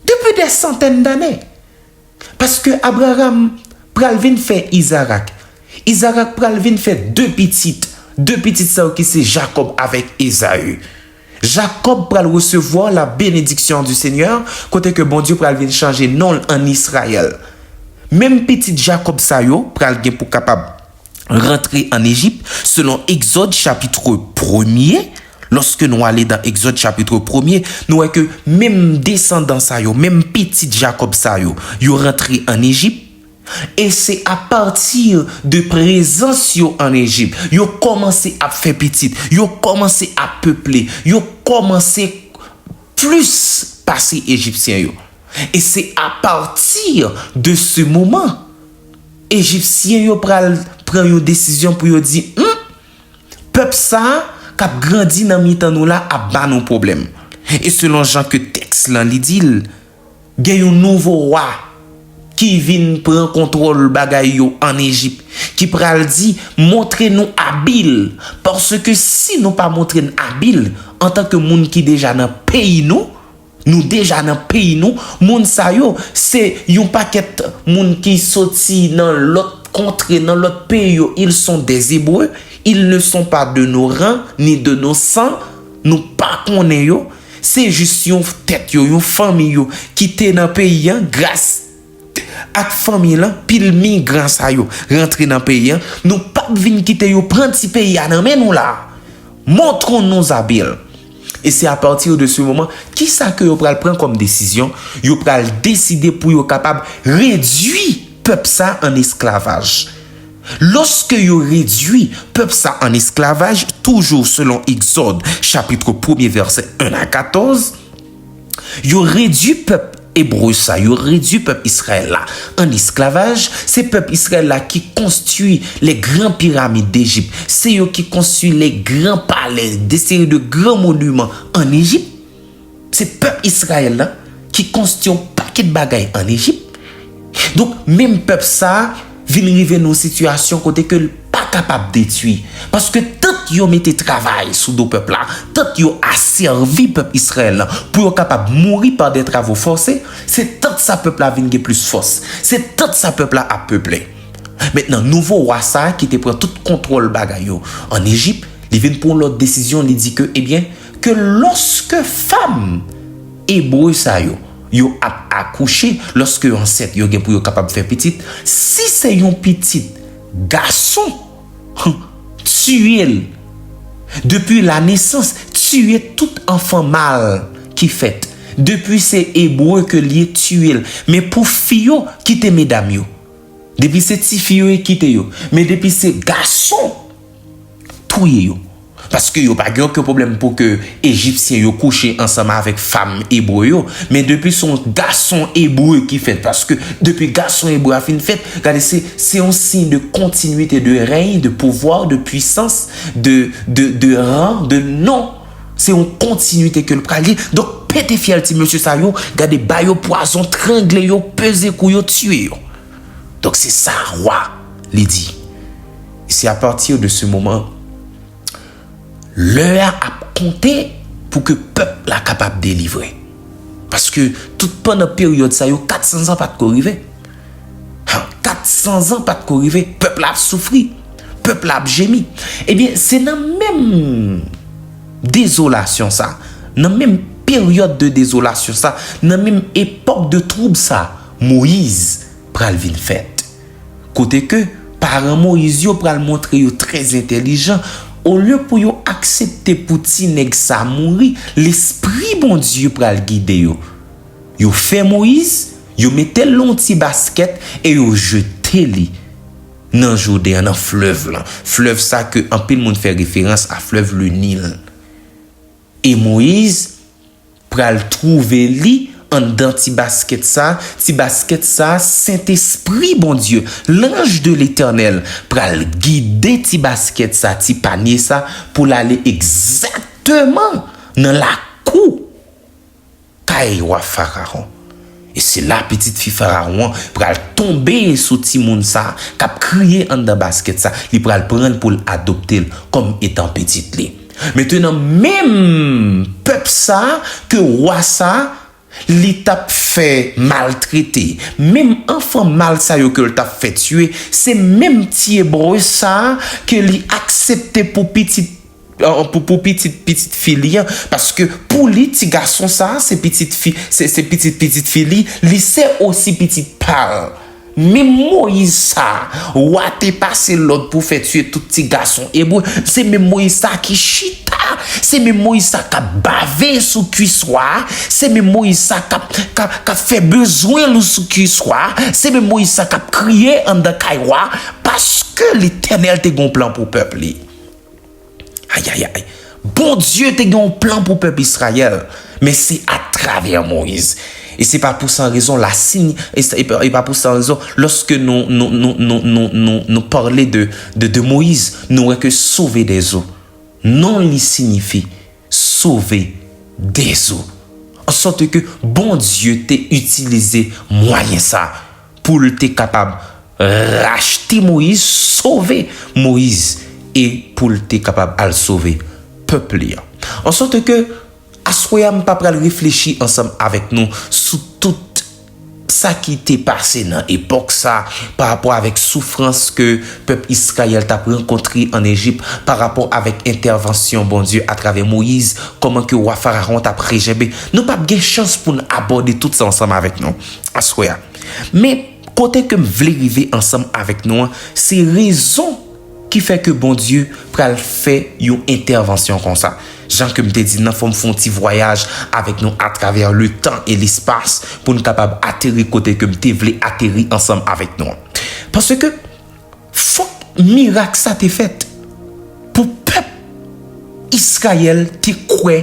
G: Depuis des centaines d'années. Parce que Abraham pral vinn fait Isaac. Isaac pral vinn fait deux petites sœurs qui c'est Jacob avec Ésaü. Jacob pral recevoir la bénédiction du Seigneur, côté que bon Dieu pral vinn changer nom en Israël. Même petit Jacob sa yo pral gen pour capable rentrer en Égypte selon Exode chapitre 1er. Lorsque nous allons dans Exode chapitre 1er, nous voyons que même descendants sa yo, même petit Jacob sa yo rentré en Égypte. Et c'est à partir de présence yo en Égypte, yo commencé à faire petit, yo commencé à peupler, yo commencé plus passer égyptien yo. Et c'est à partir de ce moment, égyptien yo prend une décision pour yo dire, peuple ça qui a grandi dans mi-temps nous là a ban nos problèmes. Et selon Jean que texte là li dit, il y a un nouveau roi qui vient prendre contrôle bagay yo en Égypte, qui pral dit montrez-nous habile, parce que si nous pas montrer habile en tant que moun qui déjà dans pays nous déjà dans pays moun sa yo c'est yon paquet moun qui sorti dans l'autre contrée, dans l'autre pays yo, ils sont des Hébreux, ils ne sont pas de nos rangs ni de nos sangs, nous pas connaît yo, c'est juste yon tête yo, yon famille yo qui était dans pays grâce ak famille là pile migrant sa yo rentrer dans pays nous pas vinn quitter yo prendre ti pays nan men nous là montrons nous habiles. Et c'est à partir de ce moment qui ça que yo pral prendre comme décision, yo pral décider pour yo capable réduire peuple ça en esclavage. Lorsque yo réduit peuple ça en esclavage, toujours selon Exode chapitre 1er verset 1 à 14, yo réduit peuple hébreu ça, yo réduit peuple Israël là en esclavage. C'est peuple Israël là qui construit les grandes pyramides d'Égypte, c'est eux qui construit les grands palais, des séries de grands monuments en Égypte. C'est peuple Israël là qui construit un paquet de bagailles en Égypte. Donc même peuple ça vient arriver dans une situation côté que pas capable de détruire parce que tant yo mette travail sous do peuple là, tant yo asservi peuple Israël là pour être capable mourir par des travaux forcés, c'est tant ça peuple là vinn plus force, c'est tant ça peuple là a peuplé. Maintenant nouveau roi ça qui te prend tout contrôle bagay yo en Égypte, il vient pour l'autre décision, il dit que eh bien que lorsque femme hébreu ça yo a accouché, lorsque enceinte yo gen pour yo capable faire petite, si c'est un petit garçon tuer depuis la naissance, tuer tout enfant mâle qui fait. Depuis c'est hébreu que lié tuer, mais pour fille qui te mesdames yo. Depuis c'est ti fille qui te yo, mais depuis c'est garçon tuer yo. Parce que yo pas aucun problème pour que égyptiens yo coucher ensemble avec femme hébreu yo, mais depuis son garçon hébreu qui fait, parce que depuis garçon hébreu a fin fait, regardez c'est un signe de continuité de règne, de pouvoir, de puissance, de rang, de nom. C'est une continuité que le pralier. Donc pété fiel ti monsieur sa yo, regardez ba yo poison, tranglé yo, peser kou yo, tuer yo. Donc c'est ça roi li dit. C'est à partir de ce moment l'heure a compté pour que le peuple soit capable de délivrer. Parce que tout pendant la période, ça y a 400 ans pas de arriver. 400 ans pas de arriver. Le peuple a souffert. Le peuple a gémi. Eh bien, c'est dans la même désolation, ça. Dans la même période de désolation, ça. Dans la même époque de trouble, ça. Moïse pral vin fait. Côté que, parents Moïse, yo pral montrer yo très intelligent. Au lieu pour yo accepter pour ti nèg ça mourir, l'esprit bon Dieu pral guider yo. Yo fait Moïse, yo mette l'on ti basket et yo jeté li dans Jourdain, dans fleuve là. Fleuve ça que en pile monde fait référence à fleuve le Nil. Et Moïse pral trouver li en dans ti basket ça, Saint-Esprit bon Dieu, l'ange de l'Éternel pral guider ti basket ça, ti panier ça pour aller exactement dans la cour kay roi Pharaon. Et c'est la petite fille Pharaon pral tomber sous ti moun ça, k'ap crier en dans basket ça, il pral prendre pour l'adopter comme étant petite li. Maintenant même peuple ça que roi ça li t'a fait maltraiter, même enfant mal ça yo que le t'a fait tuer, c'est même petit hébreu ça que li accepté pour petite fille, parce que pour les petits garçons ça c'est petite fille, c'est petite fille li c'est aussi petite parle. Mais Moïse ça, ou a te passé l'autre pour faire tuer tout petit garçon hébreu, c'est même Moïse ça qui chita, c'est même Moïse ça qui a bavé sous cuissoir, c'est même Moïse ça qui a fait besoin le sous cuissoir, c'est même Moïse ça qui a crié en de caïwa, parce que l'Éternel te gon plan pour peuple. Aïe aïe aïe. Bon Dieu te gon plan pour peuple Israël, mais c'est à travers Moïse. Et c'est pas pour ça raison la signe et pas pour ça raison lorsque nous parler de Moïse, nous n'aurait que sauver des eaux. Non, il signifie sauver des eaux. En sorte que bon Dieu t'a utilisé moyen ça pour te capable racheter Moïse, sauver Moïse et pour te capable à le sauver peuple. En sorte que assoyam pas pral réfléchir ensemble avec nous sur tout ça qui t'est passé dans l'époque ça par rapport avec souffrance que peuple Israël t'a rencontré en Égypte par rapport avec intervention bon Dieu à travers Moïse, comment que roi Pharaon t'a préjébé. Nous pas de chance pour aborder tout ça ensemble avec nous. Assoya. Mais côté que me vle arriver ensemble avec nous, c'est raison qui fait que bon Dieu pral fait une intervention comme ça. Jean que me te dit, nous faut faire un petit voyage avec nous à travers le temps et l'espace pour nous capable atterrir côté que me te vle atterrir ensemble avec nous. Parce que faut miracle ça t'est fait pour peuple Israël te croit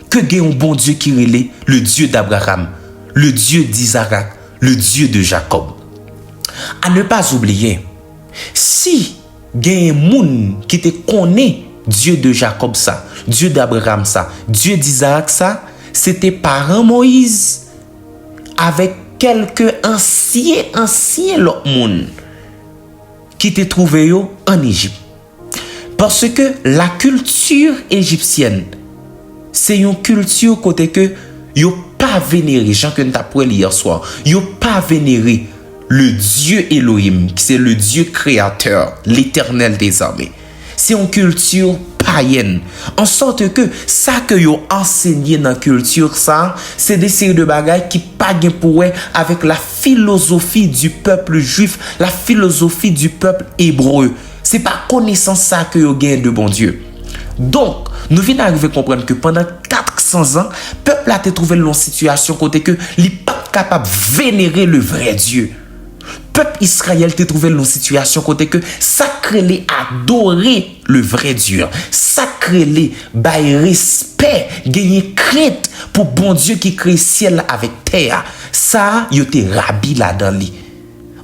G: que il y a un bon Dieu qui relève le Dieu d'Abraham, le Dieu d'Isaac, le Dieu de Jacob. À ne pas oublier, si il y a un monde qui te connaît Dieu de Jacob ça, Dieu d'Abraham ça, Dieu d'Isaac ça, c'était parent Moïse avec quelques anciens l'autre monde qui te trouvé en Égypte. Parce que la culture égyptienne, c'est une culture côté que yo pas vénéré, Jean que nous t'a parlé hier soir, yo pas vénéré le Dieu Elohim, qui c'est le Dieu créateur, l'éternel des armées. C'est une culture païenne. En sorte que ça que yo enseigné dans la culture ça, c'est des séries de bagages qui pas gain pour avec la philosophie du peuple juif, la philosophie du peuple hébreu. C'est pas connaissance ça que yo gain de bon Dieu. Donc, nous venons d'arriver à comprendre que pendant 400 ans, le peuple a été trouvé dans une situation côté que il n'est pas capable de vénérer le vrai Dieu. Peuple Israël te trouvé dans une situation côté que sacré les adorer le vrai Dieu, sacré les bail respect, gagner crainte pour bon Dieu qui crée ciel avec terre. Ça, yo te rabi là-dedans li.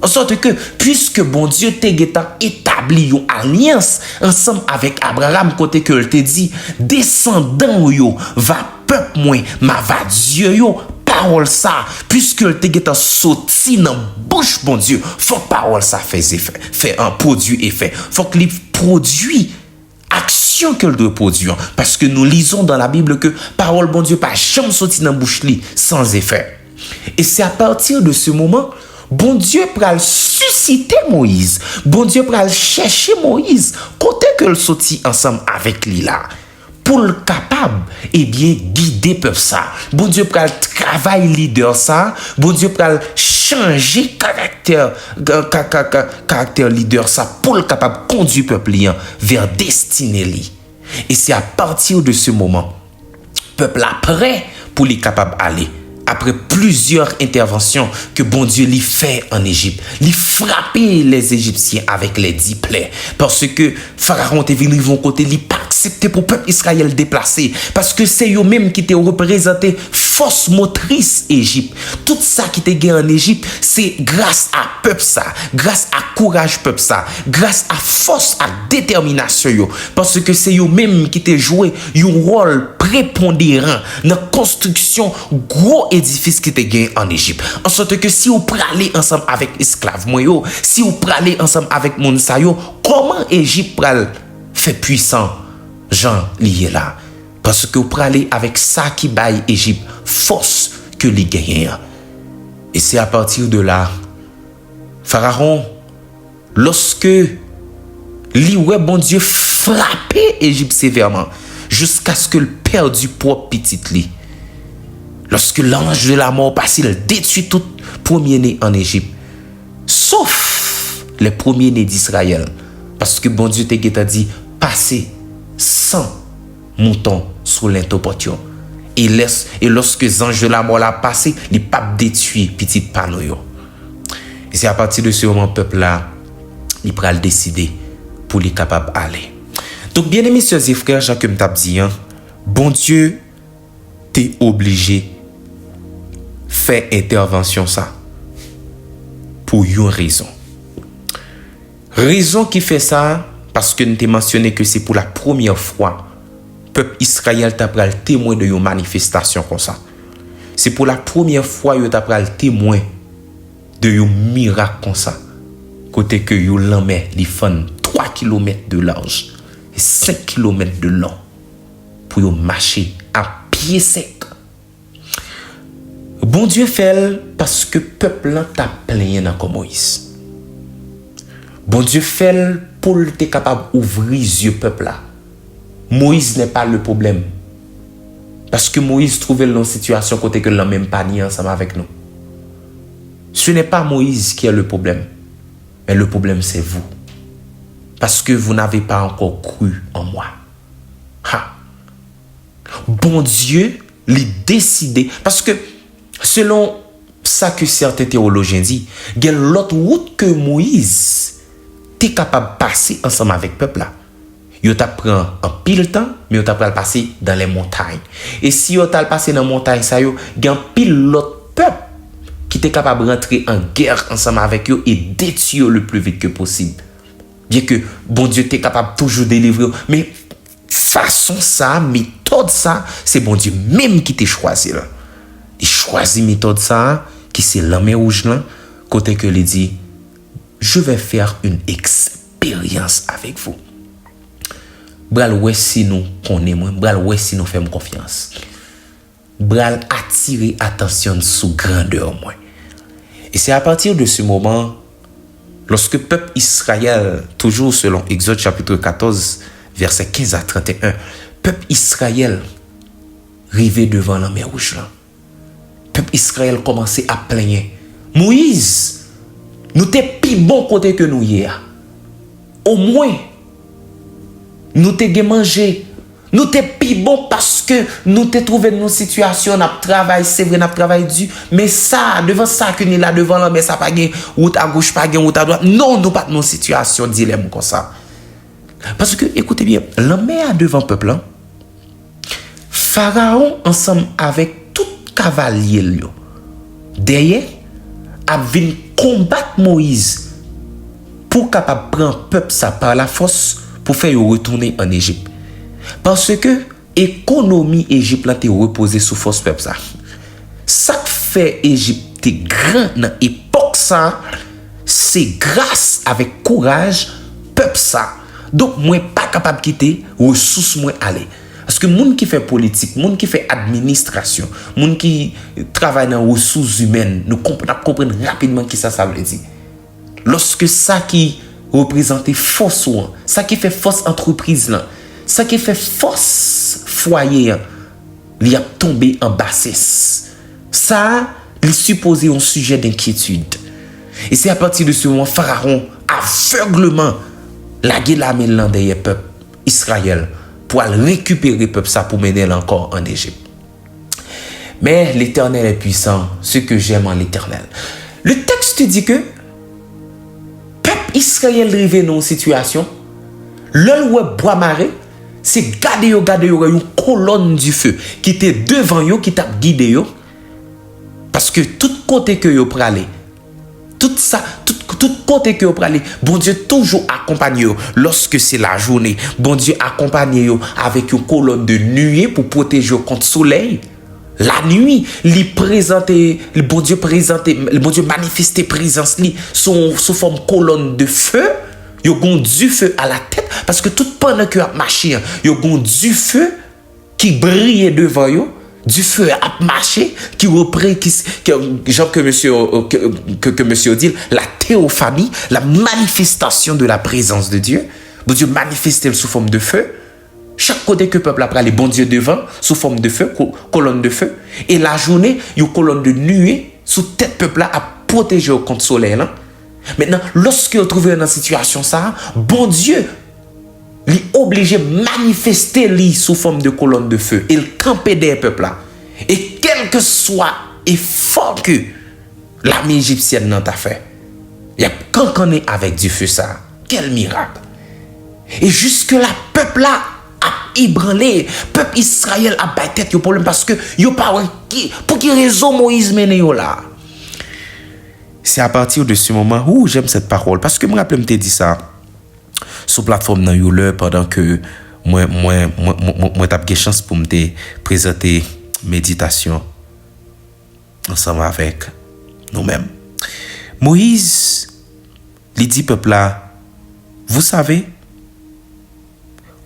G: En sorte que, puisque bon Dieu te établi une alliance ensemble avec Abraham, côté que il te dit, descendant yo, va peuple moi, ma va Dieu yo, parole ça, puisque il te sorti dans bouche bon Dieu, faut parole ça fait un produit effet. Faut que il produit action que doit produire. Parce que nous lisons dans la Bible que parole bon Dieu pas jamais sorti dans bouche li sans effet. Et c'est à partir de ce moment bon Dieu pral susciter Moïse. Bon Dieu pral chercher Moïse. Côté que le sorti ensemble avec lui là. Pour le capable, guider peuple ça. Bon Dieu pral travail leader ça. Bon Dieu pral changer caractère leader ça. Pour le capable conduire peuple vers destinée li. Et c'est à partir de ce moment, peuple a prêt pour les capable aller. Après plusieurs interventions que bon Dieu l'y fait en Égypte, l'y frapper les Égyptiens avec les 10 plaies. Parce que Pharaon te venu vont côté, l'y pas accepté pour peuple Israël déplacé. Parce que c'est eux même qui te représenté force motrice Égypte. Tout ça qui te gagne en Égypte, c'est grâce à peuple ça, grâce à courage peuple ça, grâce à force, à détermination yo. Parce que c'est eux même qui te joué un rôle prépondérant dans la construction gros édifice qui te gagne en Égypte. En sorte que si vous pralez ensemble avec esclaves moyo, si vous pralez ensemble avec moun sa yo, comment Égypte pral fait puissant Jean lié là? Parce que vous pralez avec ça qui baille Égypte force que les gagne. Et c'est à partir de là Pharaon lorsque li ouais bon Dieu frappé Égypte sévèrement jusqu'à ce que le perdu propre petit li. Lorsque l'ange de la mort passe, il détruit tout premier-né en Égypte. Sauf les premiers-nés d'Israël. Parce que bon Dieu t'a dit, passez 100 moutons sous l'intoportion. Et lorsque l'ange de la mort l'a passé, il n'a pas détruit petit panneau. Et c'est à partir de ce moment, le peuple là, il pourra le décider pour les capable d'aller. Donc, bien aimés sœurs et frères, Jacques m'a dit, bon Dieu t'es obligé faire intervention ça pour une raison. Raison qui fait ça parce que nous t'ai mentionné que c'est pour la première fois peuple Israël t'a pris le témoin de une manifestation comme ça. C'est pour la première fois que t'a pris le témoin de un miracle comme ça. Côté que yo l'emmè, li font 3 km de large et 5 km de long pour yo marcher à pied sec. Bon Dieu fait parce que peuple là t'a plein dans comme Moïse. Bon Dieu fait pour être capable d'ouvrir les yeux peuple là. Moïse n'est pas le problème. Parce que Moïse trouvait dans une situation côté que l'homme même pas ni ensemble avec nous. Ce n'est pas Moïse qui est le problème. Mais le problème c'est vous. Parce que vous n'avez pas encore cru en moi. Ha. Bon Dieu l'a décidé. Parce que selon ça que certains théologiens disent, il y a l'autre route que Moïse était capable de passer ensemble avec le peuple là. Il t'apprend en pile temps, mais il t'apprend à passer dans les montagnes. Et si il t'a passé dans les montagnes, il y a un pile l'autre peuple qui était capable de rentrer en guerre ensemble avec eux et détruire le plus vite que possible. Bien que bon Dieu était capable toujours de délivrer, mais façon ça, méthode ça, c'est bon Dieu même qui t'a choisi là. Il choisit méthode ça, qui c'est la mer rouge là, côté que il dit, je vais faire une expérience avec vous. Bral ouais si nous connaissons, bral ouais si nous faisons confiance. Bral attirer attention sous grandeur moi. Et c'est à partir de ce moment, lorsque peuple Israël, toujours selon Exode chapitre 14, versets 15 à 31, peuple Israël arrivé devant la mer rouge là. Peuple Israël commençait à plaigner. Moïse, nous t'es plus bon côté que nous hier. Au moins, nous t'es mangé. Nous t'es plus bon parce que nous t'es trouvé dans une situation, n'a travail, c'est vrai, n'a travail dur. Mais ça, devant ça que nous là devant là, mais ça pas gain route à gauche, pas gain route à droite. Non, nous pas dans une situation dilemme comme ça. Parce que, écoutez bien, l'homme est devant le peuple. Pharaon, ensemble avec tout cavalier, derrière, a venu combattre Moïse pour capable prendre le peuple ça par la force pour faire retourner en Égypte. Parce que l'économie Égypte a reposée sous force peuple ça. Ça fait Égypte grand dans l'époque ça, c'est grâce avec courage peuple ça. Donc moi pas capable de quitter ressources moi aller. Parce que moun qui fait politique, moun qui fait administration, moun qui travaille dans les ressources humaines, nous comprenons rapidement qui ça veut dire. Lorsque ça qui représente force, ça qui fait force entreprise, ça qui fait force foyer, il a tombé en bassesse. Ça, il supposé un sujet d'inquiétude. Et c'est à partir de ce moment, Pharaon, aveuglement, la guerre derrière le peuple Israël pour récupérer le peuple ça pour mener encore en Égypte. Mais l'Éternel est puissant, ce que j'aime en l'Éternel. Le texte dit que peuple Israël arrivé dans une situation, l'heure où bois marée, c'est garder une colonne du feu qui était devant eux, qui t'a guidé eux. Parce que tout côté que yo pralé, tout ça, tout côté que yo pralé, bon Dieu toujours accompagne eux lorsque c'est la journée. Bon Dieu accompagne eux avec une colonne de nuée pour protéger eux contre le soleil. La nuit, le bon Dieu manifestait présence sous forme colonne de feu. Yo gon du feu à la tête parce que tout pendant que a marché, yo gon du feu qui brillait devant yo, du feu a marché qui reprend genre que monsieur dit la théophanie, la manifestation de la présence de Dieu. Bon Dieu manifestait sous forme de feu. Chaque côté que le peuple a pris, les bon Dieu devant, sous forme de feu, colonne de feu. Et la journée, il y a une colonne de nuée sous tête peuple là à protéger contre le soleil. Là. Maintenant, lorsque vous trouvez dans une situation ça, bon Dieu, il est obligé de manifester lui sous forme de colonne de feu. Il campait des peuples là. Et quel que soit l'effort que l'armée égyptienne n'a pas fait, il y a quand est avec du feu ça. Quel miracle. Et jusque là, peuple là a ébranlé. Peuple Israël a battu tête au problème parce que yo pas pour quelle raison Moïse mène yo là. C'est à partir de ce moment où j'aime cette parole parce que moi rappelle me dit ça sur plateforme dans Youle pendant que moi t'ai chance pour me présenter méditation ensemble avec nous-mêmes. Moïse, il dit peuple là, vous savez,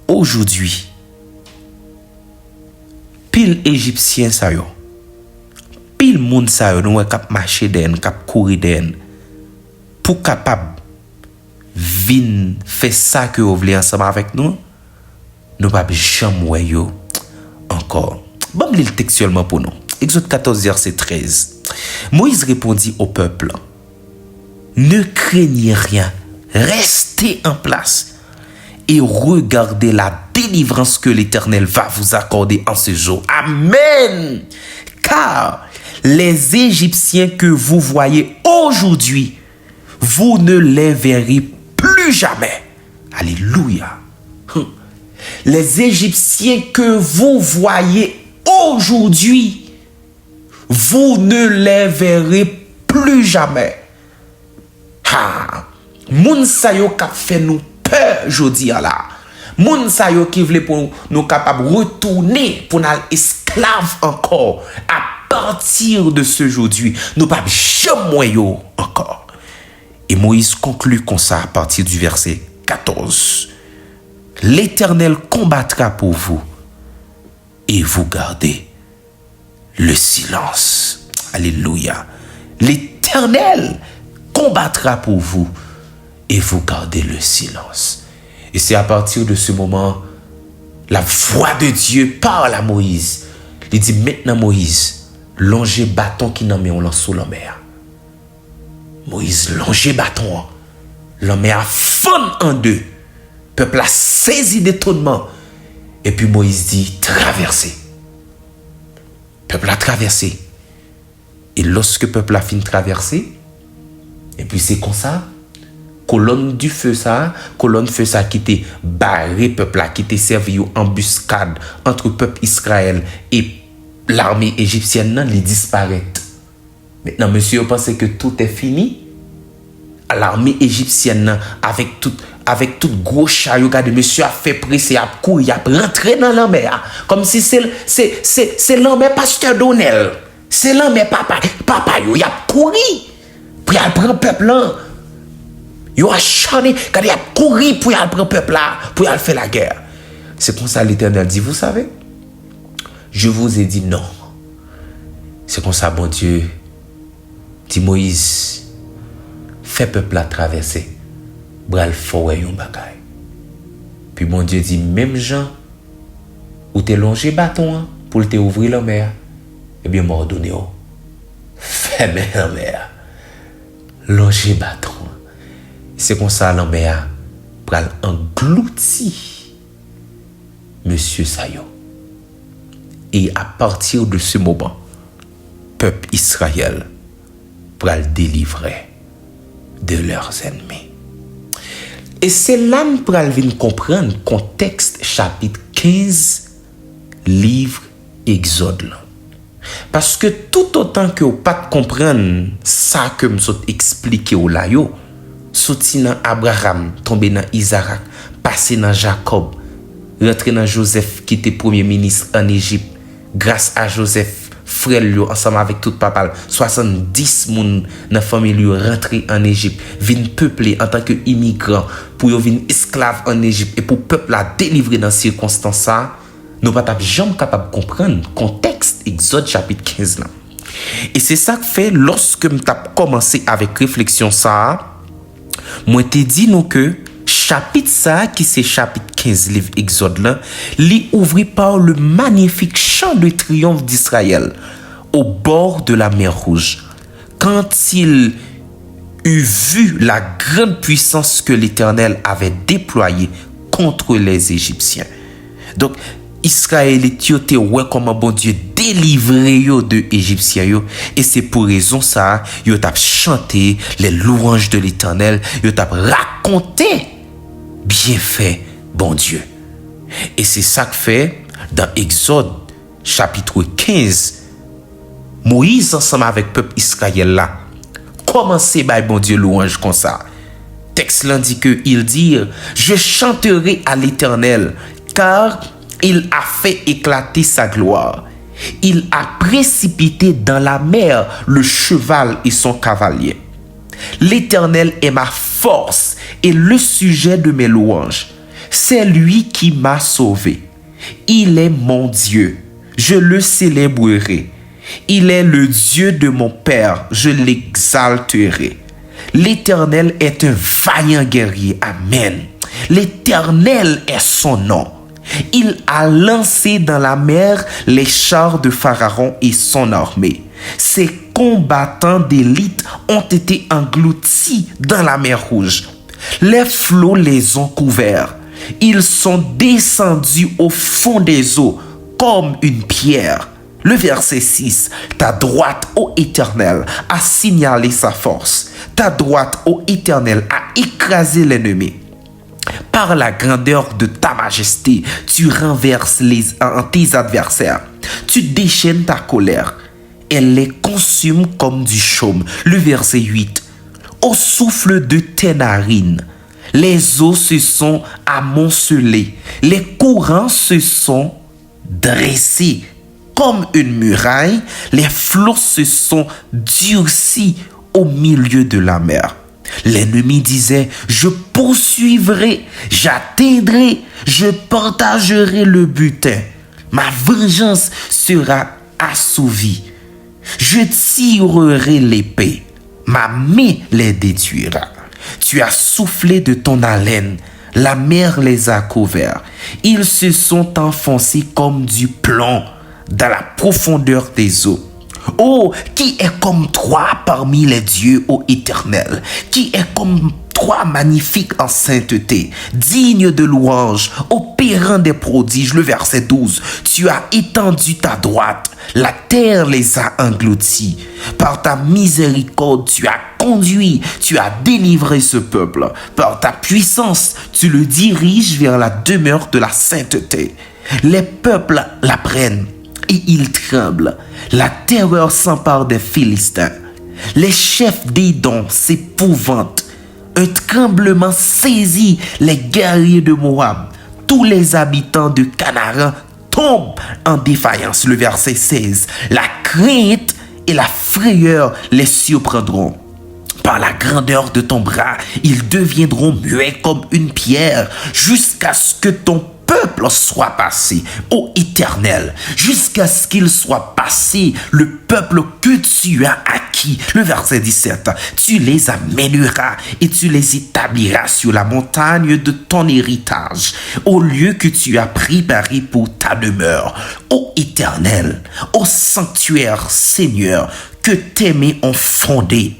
G: aujourd'hui, pile égyptien ça yo, pile moun ça yo, nous k'ap marcher den, k'ap courir den, pour capable vin faire ça que vous voulez ensemble avec nous, nous pas jamais yo encore. Bon, lis le textuellement pour nous. Exode 14, verset 13. Moïse répondit au peuple, ne craignez rien, restez en place et regardez la délivrance que l'Éternel va vous accorder en ce jour. Amen. Car les Égyptiens que vous voyez aujourd'hui, vous ne les verrez plus jamais. Alléluia. Les Égyptiens que vous voyez aujourd'hui, vous ne les verrez plus jamais. Ha! Moun sa yo k'ap fait nous peur jodi là. Moun sa yo qui vle pour nous capable retourner pour nous esclaves encore à partir de ce aujourd'hui. Nous pas jamais yo encore. Et Moïse conclut comme ça à partir du verset 14. L'Éternel combattra pour vous et vous gardez le silence. Alléluia. L'Éternel combattra pour vous et vous gardez le silence. Et c'est à partir de ce moment, la voix de Dieu parle à Moïse. Il dit maintenant Moïse, longez bâton qui n'en met on lance sous la mer. Moïse longez bâton, la mer fond en deux. Peuple a saisi d'étonnement. Et puis Moïse dit traversez. Peuple a traversé. Et lorsque peuple a fini de traverser, et puis c'est comme ça, colonne feu ça qui était barré peuple là, qui était servi en embuscade entre peuple Israël et l'armée égyptienne, non, il disparaît. Maintenant, monsieur, vous pensez que tout est fini? L'armée égyptienne, avec tout gros chariot, regardez, monsieur a fait presser, a couru, il a rentré dans la mer. Comme si c'est la mer pasteur Donnel. C'est la mer papa, il a couru. Puis il a pris le peuple là. Il a chanté, quand il a couru pour aller prendre le peuple là, pour aller faire la guerre. C'est comme ça l'Éternel dit, vous savez, je vous ai dit non. C'est comme ça, bon Dieu, dit Moïse, fais peuple là traverser, bral forêt yon bagay. Puis bon Dieu dit, même Jean, ou t'es longé bâton pour te ouvrir la mer, eh bien m'ordonne, fermez la mer, longé bâton. C'est comme ça la mer pral englouti Monsieur Sayo. Et à partir de ce moment, peuple Israël pral délivrer de leurs ennemis. Et c'est là que nous pral vinn comprendre contexte chapitre 15 livre Exode. Parce que tout autant que vous pas comprendre ça que nous expliqué au là yo, sorti dans Abraham, tombé dans Isaac, passé dans Jacob, rentré dans Joseph qui était premier ministre en Égypte, grâce à Joseph, frère lui ensemble avec tout papa, 70 moun dans famille lui rentré en Égypte, vinn peupler en tant que immigrant pour vinn esclave en Égypte et pour peuple la délivrer dans ces circonstances ça, nous pas jamais capable comprendre contexte Exode chapitre 15 là. Et c'est ça que fait lorsque m't'a commencé avec réflexion ça, moi te dit nous que chapitre ça qui c'est chapitre 15 livre Exode là, li ouvri par le magnifique chant de triomphe d'Israël au bord de la mer Rouge. Quand il eut vu la grande puissance que l'Éternel avait déployée contre les Égyptiens. Donc Israélite yo te ouais comment bon Dieu délivré yo de Égyptiens yo, et c'est pour raison ça yo t'a chanté les louanges de l'Éternel, yo t'a raconté bienfait bon Dieu. Et c'est ça que fait dans Exode chapitre 15, Moïse ensemble avec peuple Israël là commencer by bon Dieu louange comme ça. Texte là dit que il dit je chanterai à l'Éternel car il a fait éclater sa gloire. Il a précipité dans la mer le cheval et son cavalier. L'Éternel est ma force et le sujet de mes louanges. C'est lui qui m'a sauvé. Il est mon Dieu. Je le célébrerai. Il est le Dieu de mon Père. Je l'exalterai. L'Éternel est un vaillant guerrier. Amen. L'Éternel est son nom. Il a lancé dans la mer les chars de Pharaon et son armée. Ses combattants d'élite ont été engloutis dans la mer Rouge. Les flots les ont couverts. Ils sont descendus au fond des eaux comme une pierre. Le verset 6. Ta droite, ô Éternel, a signalé sa force. Ta droite, ô Éternel, a écrasé l'ennemi. Par la grandeur de ta majesté, tu renverses tes adversaires. Tu déchaînes ta colère. Elle les consume comme du chaume. Le verset 8. Au souffle de tes narines, les eaux se sont amoncelées. Les courants se sont dressés comme une muraille. Les flots se sont durcis au milieu de la mer. L'ennemi disait, je poursuivrai, j'atteindrai, je partagerai le butin. Ma vengeance sera assouvie. Je tirerai l'épée. Ma main les détruira. Tu as soufflé de ton haleine. La mer les a couverts. Ils se sont enfoncés comme du plomb dans la profondeur des eaux. Oh, qui est comme toi parmi les dieux, ô Éternel? Qui est comme toi magnifique en sainteté, digne de louange, opérant des prodiges? Le verset 12. Tu as étendu ta droite, la terre les a engloutis. Par ta miséricorde, tu as conduit, tu as délivré ce peuple. Par ta puissance, tu le diriges vers la demeure de la sainteté. Les peuples la prennent et ils tremblent. La terreur s'empare des Philistins. Les chefs d'Édom s'épouvantent. Un tremblement saisit les guerriers de Moab. Tous les habitants de Canaan tombent en défaillance. Le verset 16. La crainte et la frayeur les surprendront. Par la grandeur de ton bras, ils deviendront muets comme une pierre jusqu'à ce que ton peuple soit passé, ô Éternel, jusqu'à ce qu'il soit passé, le peuple que tu as acquis. Le verset 17, tu les amèneras et tu les établiras sur la montagne de ton héritage, au lieu que tu as préparé pour ta demeure. Ô Éternel, au sanctuaire Seigneur, que tes mains ont fondé.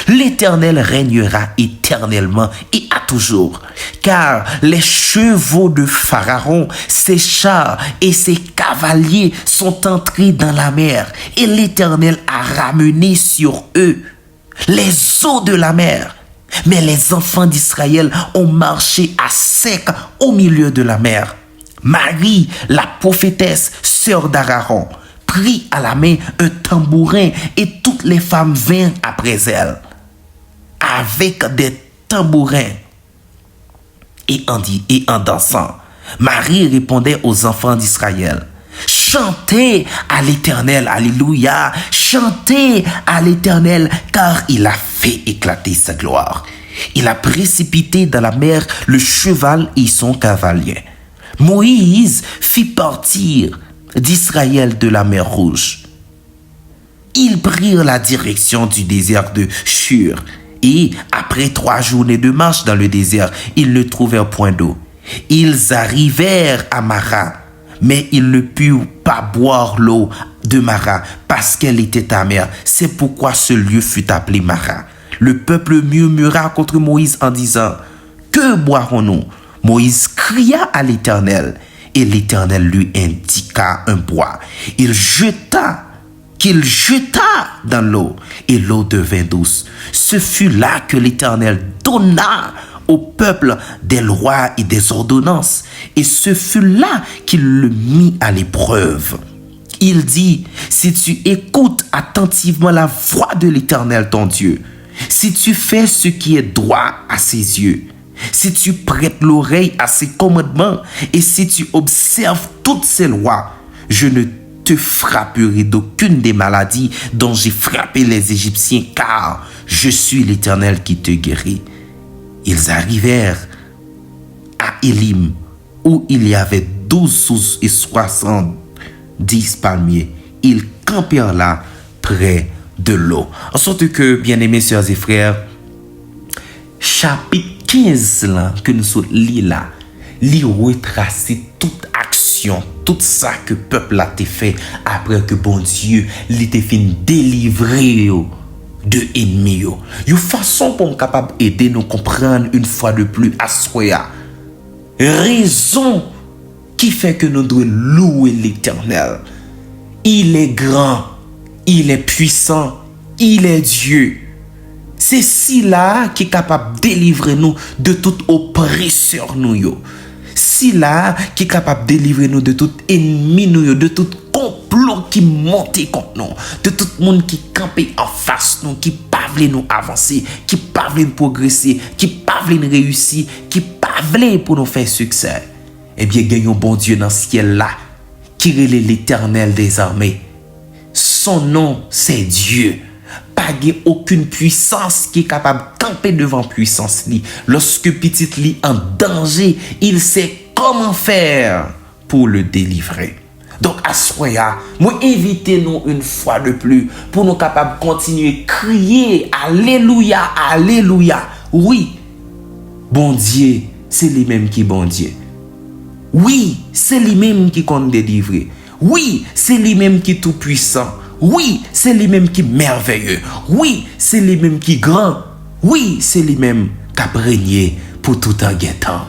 G: L'Éternel régnera éternellement et à toujours, car les chevaux de Pharaon, ses chars et ses cavaliers sont entrés dans la mer, et l'Éternel a ramené sur eux les eaux de la mer. Mais les enfants d'Israël ont marché à sec au milieu de la mer. Marie, la prophétesse, sœur d'Aaron, prit à la main un tambourin et toutes les femmes vinrent après elle avec des tambourins et en dansant. Marie répondait aux enfants d'Israël, chantez à l'Éternel, alléluia, chantez à l'Éternel car il a fait éclater sa gloire. Il a précipité dans la mer le cheval et son cavalier. Moïse fit partir d'Israël de la mer Rouge. Ils prirent la direction du désert de Shur et après 3 journées de marche dans le désert, ils ne trouvèrent point d'eau. Ils arrivèrent à Mara, mais ils ne purent pas boire l'eau de Mara parce qu'elle était amère. C'est pourquoi ce lieu fut appelé Mara. Le peuple murmura contre Moïse en disant, que boirons-nous? Moïse cria à l'Éternel. Et l'Éternel lui indiqua un bois. Qu'il jeta dans l'eau, et l'eau devint douce. Ce fut là que l'Éternel donna au peuple des lois et des ordonnances, et ce fut là qu'il le mit à l'épreuve. Il dit, si tu écoutes attentivement la voix de l'Éternel ton Dieu, si tu fais ce qui est droit à ses yeux, si tu prêtes l'oreille à ses commandements et si tu observes toutes ses lois, je ne te frapperai d'aucune des maladies dont j'ai frappé les Égyptiens, car je suis l'Éternel qui te guérit. Ils arrivèrent à Élim, où il y avait 12 sources et 70 palmiers. Ils campèrent là, près de l'eau. En sorte que, bien-aimés sœurs et frères, chapitre 15 là, que nous sommes là, li retracer toute action, tout ça que peuple a été fait après que bon Dieu li te fin délivrer de ennemis yo. Une façon pour nous capable aider nous comprendre une fois de plus à soya. Raison qui fait que nous devons louer l'Éternel. Il est grand, il est puissant, il est Dieu. C'est si là qui est capable de délivrer nous de tout oppresseur nous yo. Si là qui est capable de délivrer nous de tout ennemi nous yo, de tout complot qui monte contre nous, de tout monde qui campe en face nous, qui pas veut nous avancer, qui pas veut nous progresser, qui pas veut nous réussir, qui pas veut pour nous faire succès. Eh bien, gagnons bon Dieu dans ce ciel là, qui est l'Éternel des armées. Son nom, c'est Dieu. Pas aucune puissance qui est capable de camper devant puissance li. Lorsque petit li en danger, il sait comment faire pour le délivrer. Donc, à soya, moi invitez nous une fois de plus pour nous capables de continuer à crier Alléluia, Alléluia. Oui, bon Dieu, c'est lui-même qui est bon Dieu. Oui, c'est lui-même qui compte délivrer. Oui, c'est lui-même qui est tout puissant. Oui, c'est lui-même qui est merveilleux. Oui, c'est lui-même qui est grand. Oui, c'est lui-même qui a régné pour tout un guettant.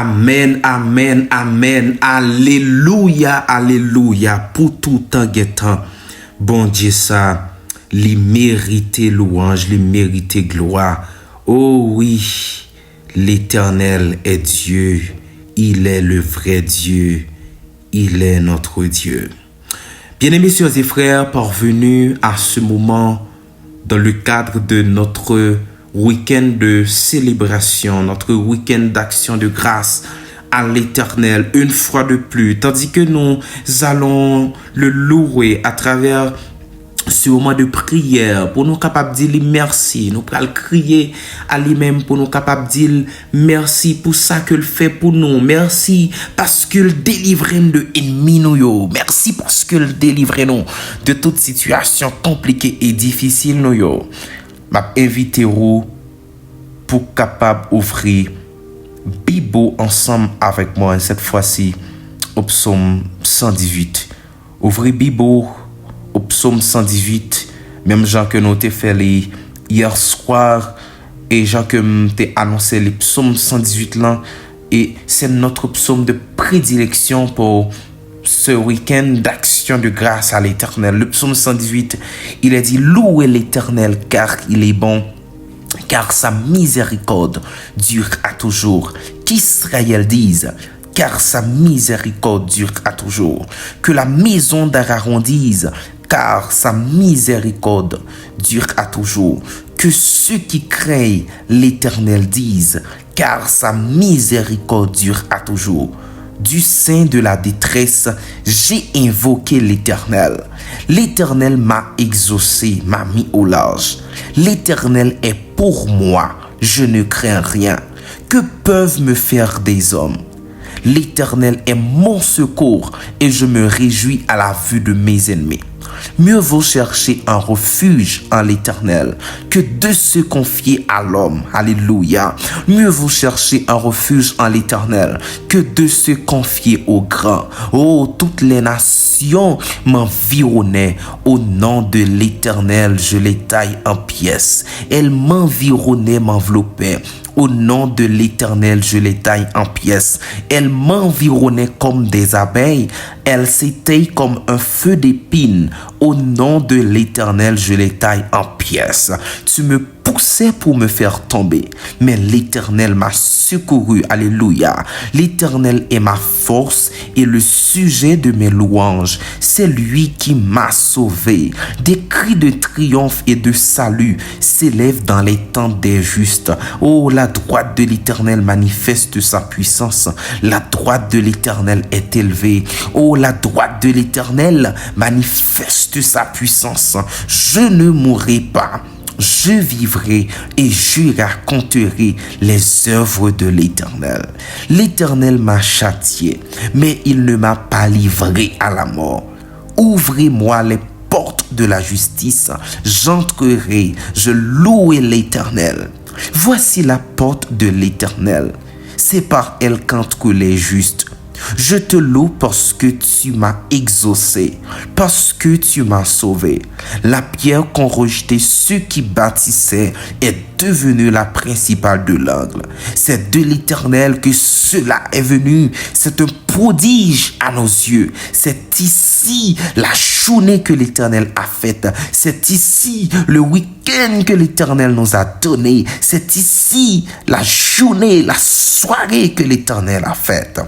G: Amen, amen, amen. Alléluia, alléluia. Pour tout temps guettant. Bon Dieu ça, lui mériter louange, lui mériter gloire. Oh oui, l'Éternel est Dieu. Il est le vrai Dieu. Il est notre Dieu. Bien-aimés sœurs et frères, parvenus à ce moment dans le cadre de notre week-end de célébration, notre week-end d'action de grâce à l'Éternel, une fois de plus, tandis que nous allons le louer à travers ce moment de prière, pour nous capables de dire merci, nous allons crier à lui-même pour nous capables de dire merci pour ça qu'il fait pour nous, merci parce qu'il délivre nous de ennemis nous, merci parce qu'il délivre nous de toute situation compliquée et difficile nous. M'a invité vous pour capable ouvrir Bible ensemble avec moi cette fois-ci au psaume 118. Ouvrez Bible au psaume 118, même Jean que nous t'ai fait hier soir et Jean que t'ai annoncé le psaume 118 là, et c'est notre psaume de prédilection pour ce week-end d'action de grâce à l'Éternel. Le psaume 118, il est dit: louez l'Éternel car il est bon, car sa miséricorde dure à toujours. Qu'Israël dise: car sa miséricorde dure à toujours. Que la maison d'Aaron dise: car sa miséricorde dure à toujours. Que ceux qui craignent l'Éternel disent: car sa miséricorde dure à toujours. Du sein de la détresse, j'ai invoqué l'Éternel. L'Éternel m'a exaucé, m'a mis au large. L'Éternel est pour moi, je ne crains rien. Que peuvent me faire des hommes? L'Éternel est mon secours et je me réjouis à la vue de mes ennemis. Mieux vaut chercher un refuge en l'Éternel que de se confier à l'homme. Alléluia. Mieux vaut chercher un refuge en l'Éternel que de se confier au grand. Oh, toutes les nations m'environnaient. Au nom de l'Éternel, je les taille en pièces. Elles m'environnaient, m'enveloppaient. Au nom de l'Éternel, je les taille en pièces. Elles m'environnaient comme des abeilles. Elles s'éteignent comme un feu d'épines. Au nom de l'Éternel, je les taille en pièces. Tu me poussais pour me faire tomber, mais l'Éternel m'a secouru. Alléluia. L'Éternel est ma force et le sujet de mes louanges. C'est lui qui m'a sauvé. Des cris de triomphe et de salut s'élèvent dans les tentes des justes. Oh, la droite de l'Éternel manifeste sa puissance. La droite de l'Éternel est élevée. Oh, la droite de l'Éternel manifeste sa puissance. Je ne mourrai pas. Je vivrai et je raconterai les œuvres de l'Éternel. L'Éternel m'a châtié, mais il ne m'a pas livré à la mort. Ouvrez-moi les portes de la justice, j'entrerai, je louerai l'Éternel. Voici la porte de l'Éternel, c'est par elle qu'entrent les justes. Je te loue parce que tu m'as exaucé, parce que tu m'as sauvé. La pierre qu'ont rejetée ceux qui bâtissaient est devenue la principale de l'angle. C'est de l'Éternel que cela est venu. C'est un prodige à nos yeux. C'est ici la journée que l'Éternel a faite. C'est ici le week-end que l'Éternel nous a donné. C'est ici la journée, la soirée que l'Éternel a faite.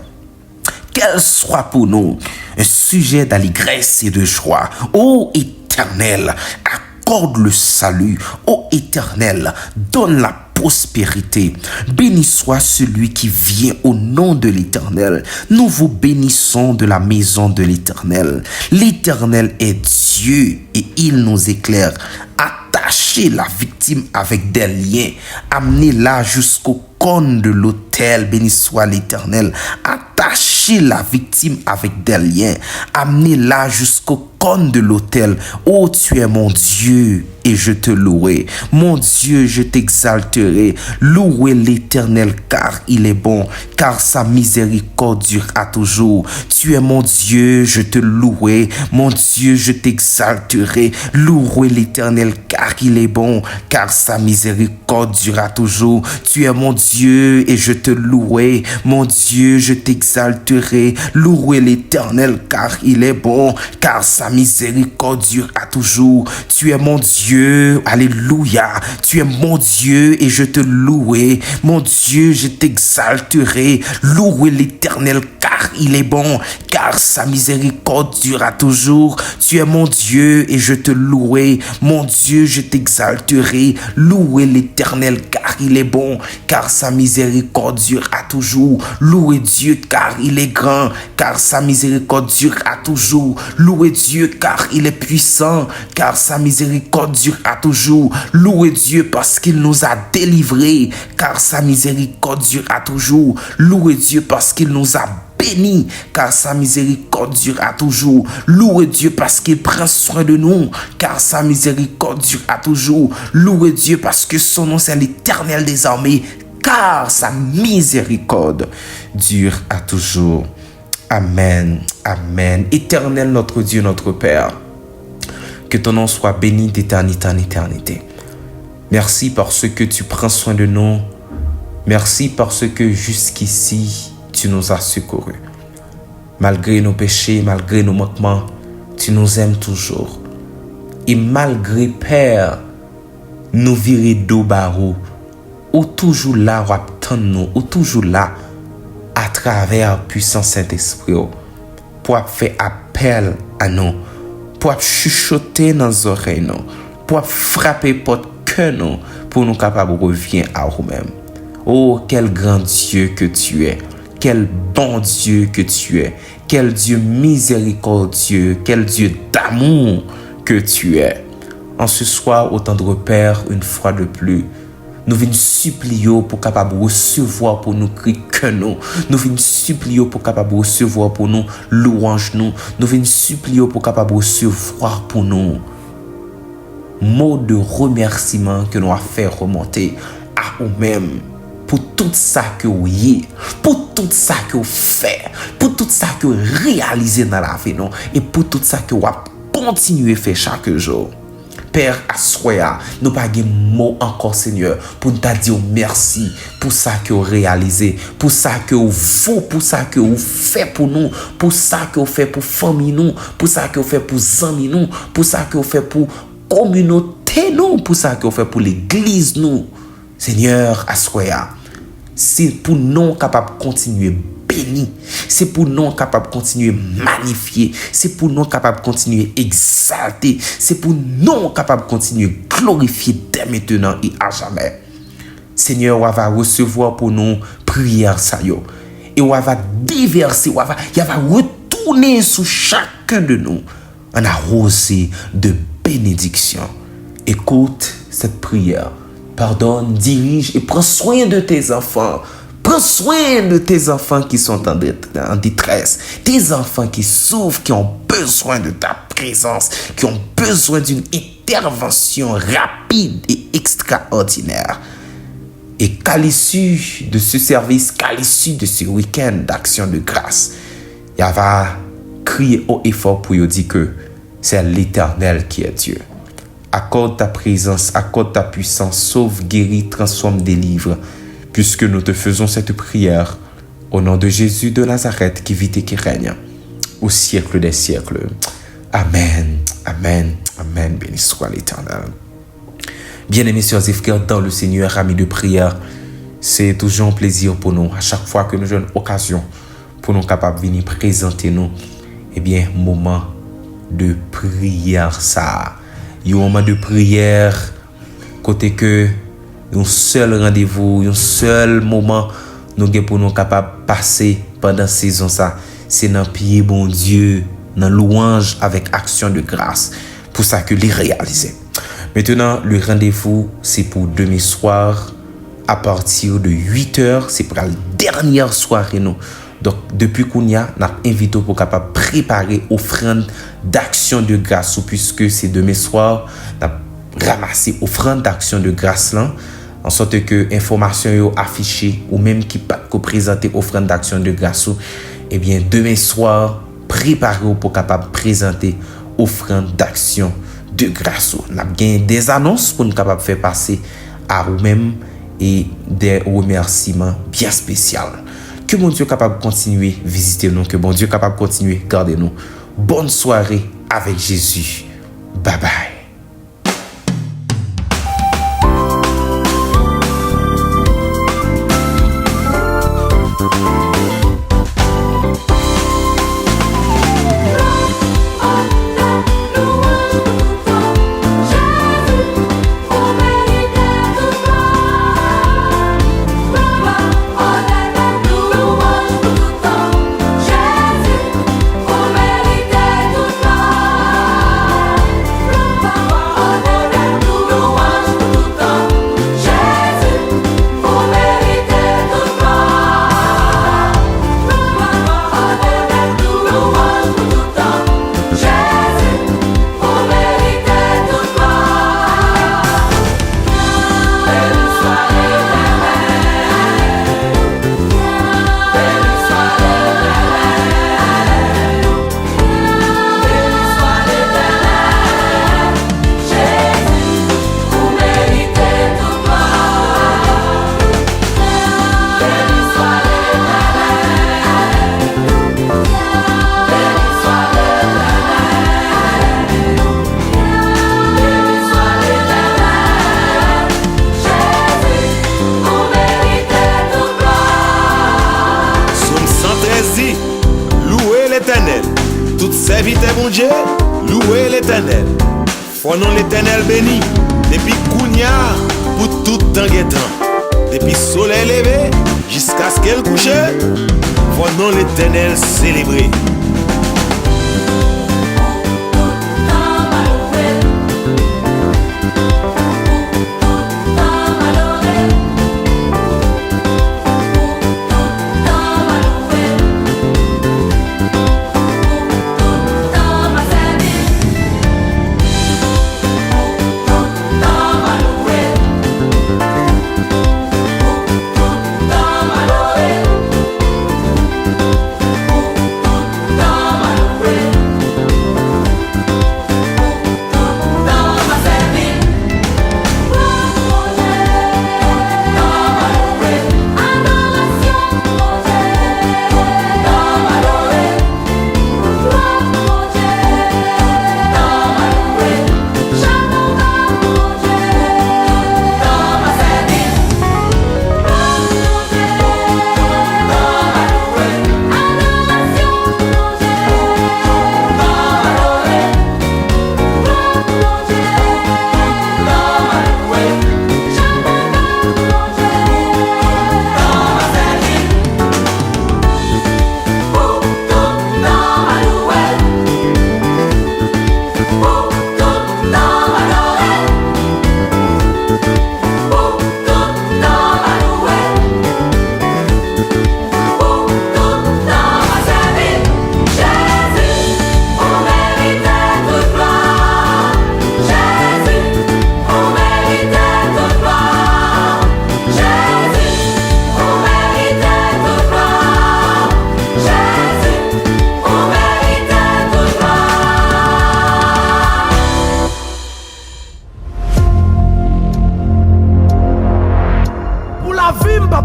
G: Qu'elle soit pour nous un sujet d'allégresse et de joie. Ô Éternel, accorde le salut. Ô Éternel, donne la prospérité. Béni soit celui qui vient au nom de l'Éternel. Nous vous bénissons de la maison de l'Éternel. L'Éternel est Dieu et il nous éclaire. Attachez la victime avec des liens. Amenez-la jusqu'au cône de l'autel. Béni soit l'Éternel. Attachez la victime avec des liens. Amenez-la jusqu'au cône de l'autel. Oh, tu es mon Dieu. et je te louerai. Mon Dieu, je t'exalterai. Louez l'Éternel car il est bon, car sa miséricorde dure à toujours. Tu es mon Dieu, je te louerai. Mon Dieu, je t'exalterai. Louez l'Éternel car il est bon, car sa miséricorde dure à toujours. Tu es mon Dieu et je te louerai. Mon Dieu, je t'exalterai. Louez l'Éternel car il est bon, car sa miséricorde dure à toujours. Tu es mon Dieu, alléluia. Tu es mon Dieu et je te louerai. Mon Dieu, je t'exalterai. Louez l'Éternel car il est bon, car sa miséricorde durera toujours. Tu es mon Dieu et je te louerai. Mon Dieu, je t'exalterai. Louez l'Éternel car il est bon, car sa miséricorde durera toujours. Louez Dieu car il est grand, car sa miséricorde durera toujours. Louez Dieu car il est puissant, car sa miséricorde durera toujours. Louez Dieu parce qu'il nous a délivrés, car sa miséricorde durera toujours. Louez Dieu parce qu'il nous a bénis, car sa miséricorde durera toujours. Louez Dieu parce qu'il prend soin de nous, car sa miséricorde durera toujours. Louez Dieu parce que son nom c'est l'Éternel des armées, car sa miséricorde dure à toujours. Amen, amen. Éternel notre Dieu, notre Père, que ton nom soit béni d'éternité en éternité. Merci parce que tu prends soin de nous. Merci parce que jusqu'ici, tu nous as secourus. Malgré nos péchés, malgré nos manquements, tu nous aimes toujours. Et malgré, Père, nous virer d'eau barreau, ou toujours là, ou attendre nous, ou toujours là, à travers puissant Saint-Esprit, pour faire appel à nous, pour chuchoter dans nos oreilles, pour frapper porte cœur nous, pour nous capables de revenir à nous-mêmes. Oh, quel grand Dieu que tu es, quel bon Dieu que tu es, quel Dieu miséricordieux, quel Dieu d'amour que tu es. En ce soir, au tendre Père, une fois de plus, nous venons supplier pour capable recevoir pour nous cris que nous. Nous venons supplier pour capable recevoir pour nous louange nous. Nous venons supplier pour capable recevoir pour nous mots de remerciement que nous a fait remonter à nous-mêmes. Pour tout ça que vous y, pour tout ça que vous faites, pour tout ça que vous réalisez dans la vie, non? Et pour tout ça que vous continuez à faire chaque jour. Père, assoya, nous pas de mots encore, Seigneur, pour nous dire merci pour ça que vous réalisez, pour ça que vous, pour ça que vous faites pour nous, pour ça que vous faites pour famille nous, pour ça que vous faites pour amis nous, pour ça que vous faites pour communauté nous, pour ça que vous faites pour l'église nous. Seigneur, assoya. C'est pour nous capables de continuer béni. C'est pour nous capables de continuer magnifier. C'est pour nous capables de continuer exalter. C'est pour nous capables de continuer glorifier dès maintenant et à jamais. Seigneur, on va recevoir pour nous prière ça yo. Et on va déverser, on va retourner sur chacun de nous en arrosé de bénédiction. Écoute cette prière. Pardonne, dirige et prends soin de tes enfants. Prends soin de tes enfants qui sont en détresse. Tes enfants qui souffrent, qui ont besoin de ta présence, qui ont besoin d'une intervention rapide et extraordinaire. Et qu'à l'issue de ce service, qu'à l'issue de ce week-end d'action de grâce, il va crier haut et fort pour dire que c'est l'Éternel qui est Dieu. Accorde ta présence, accorde ta puissance, sauve, guéris, transforme, délivre, puisque nous te faisons cette prière au nom de Jésus de Nazareth qui vit et qui règne au siècle des siècles. Amen, amen, amen. Béni soit l'Éternel. Bien-aimés sœurs et frères dans le Seigneur, amis de prière, c'est toujours un plaisir pour nous, à chaque fois que nous avons une occasion pour nous capables de venir présenter nous, moment de prière ça. Il y a un moment de prière, côté que un seul rendez-vous, un seul moment nous avons pour nous capables de passer pendant saison ça, c'est dans pied bon Dieu, dans louange avec action de grâce, pour ça que les réaliser. Maintenant, le rendez-vous, c'est pour demain soir, à partir de 8h, c'est pour la dernière soirée nous. Donc, depuis qu'on y a, on a invité pour capable préparer offrande d'action de grâce, puisque c'est demain soir, on a ramasser offrande d'action de grâce là, en sorte que information yo affichée ou même qui pas présenter offrande d'action de grâce ou, eh bien demain soir préparez-vous pour capable présenter offrande d'action de grâce. N'a gagné des annonces pour nous capable faire passer à vous-même et des remerciements bien spéciaux. Que mon Dieu capable de continuer visiter nous, que bon Dieu capable de continuer garder nous. Bonne soirée avec Jésus. Bye bye.
A: Toute serviteur bon Dieu, louez l'Éternel. Fondons l'Éternel béni, depuis Kounia pour tout temps guettant. Depuis soleil levé jusqu'à ce qu'elle couche, fondons l'Éternel célébré.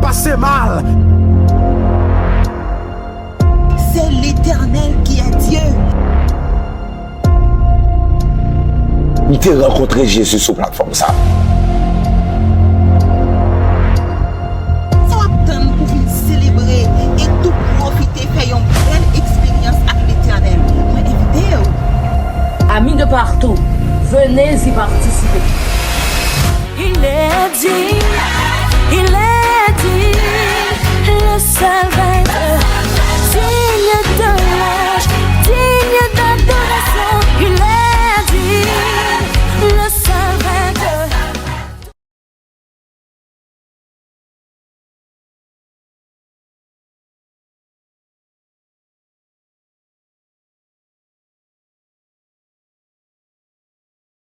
F: Passer mal.
B: C'est l'Éternel qui est Dieu.
C: Il t'a rencontré Jésus sur la plateforme ça.
B: Ça va attendre pour venir célébrer et tout profiter, faire une belle expérience avec l'Éternel. Mais invitez-vous.
D: Amis de partout, venez y participer.
E: Il est dit, il est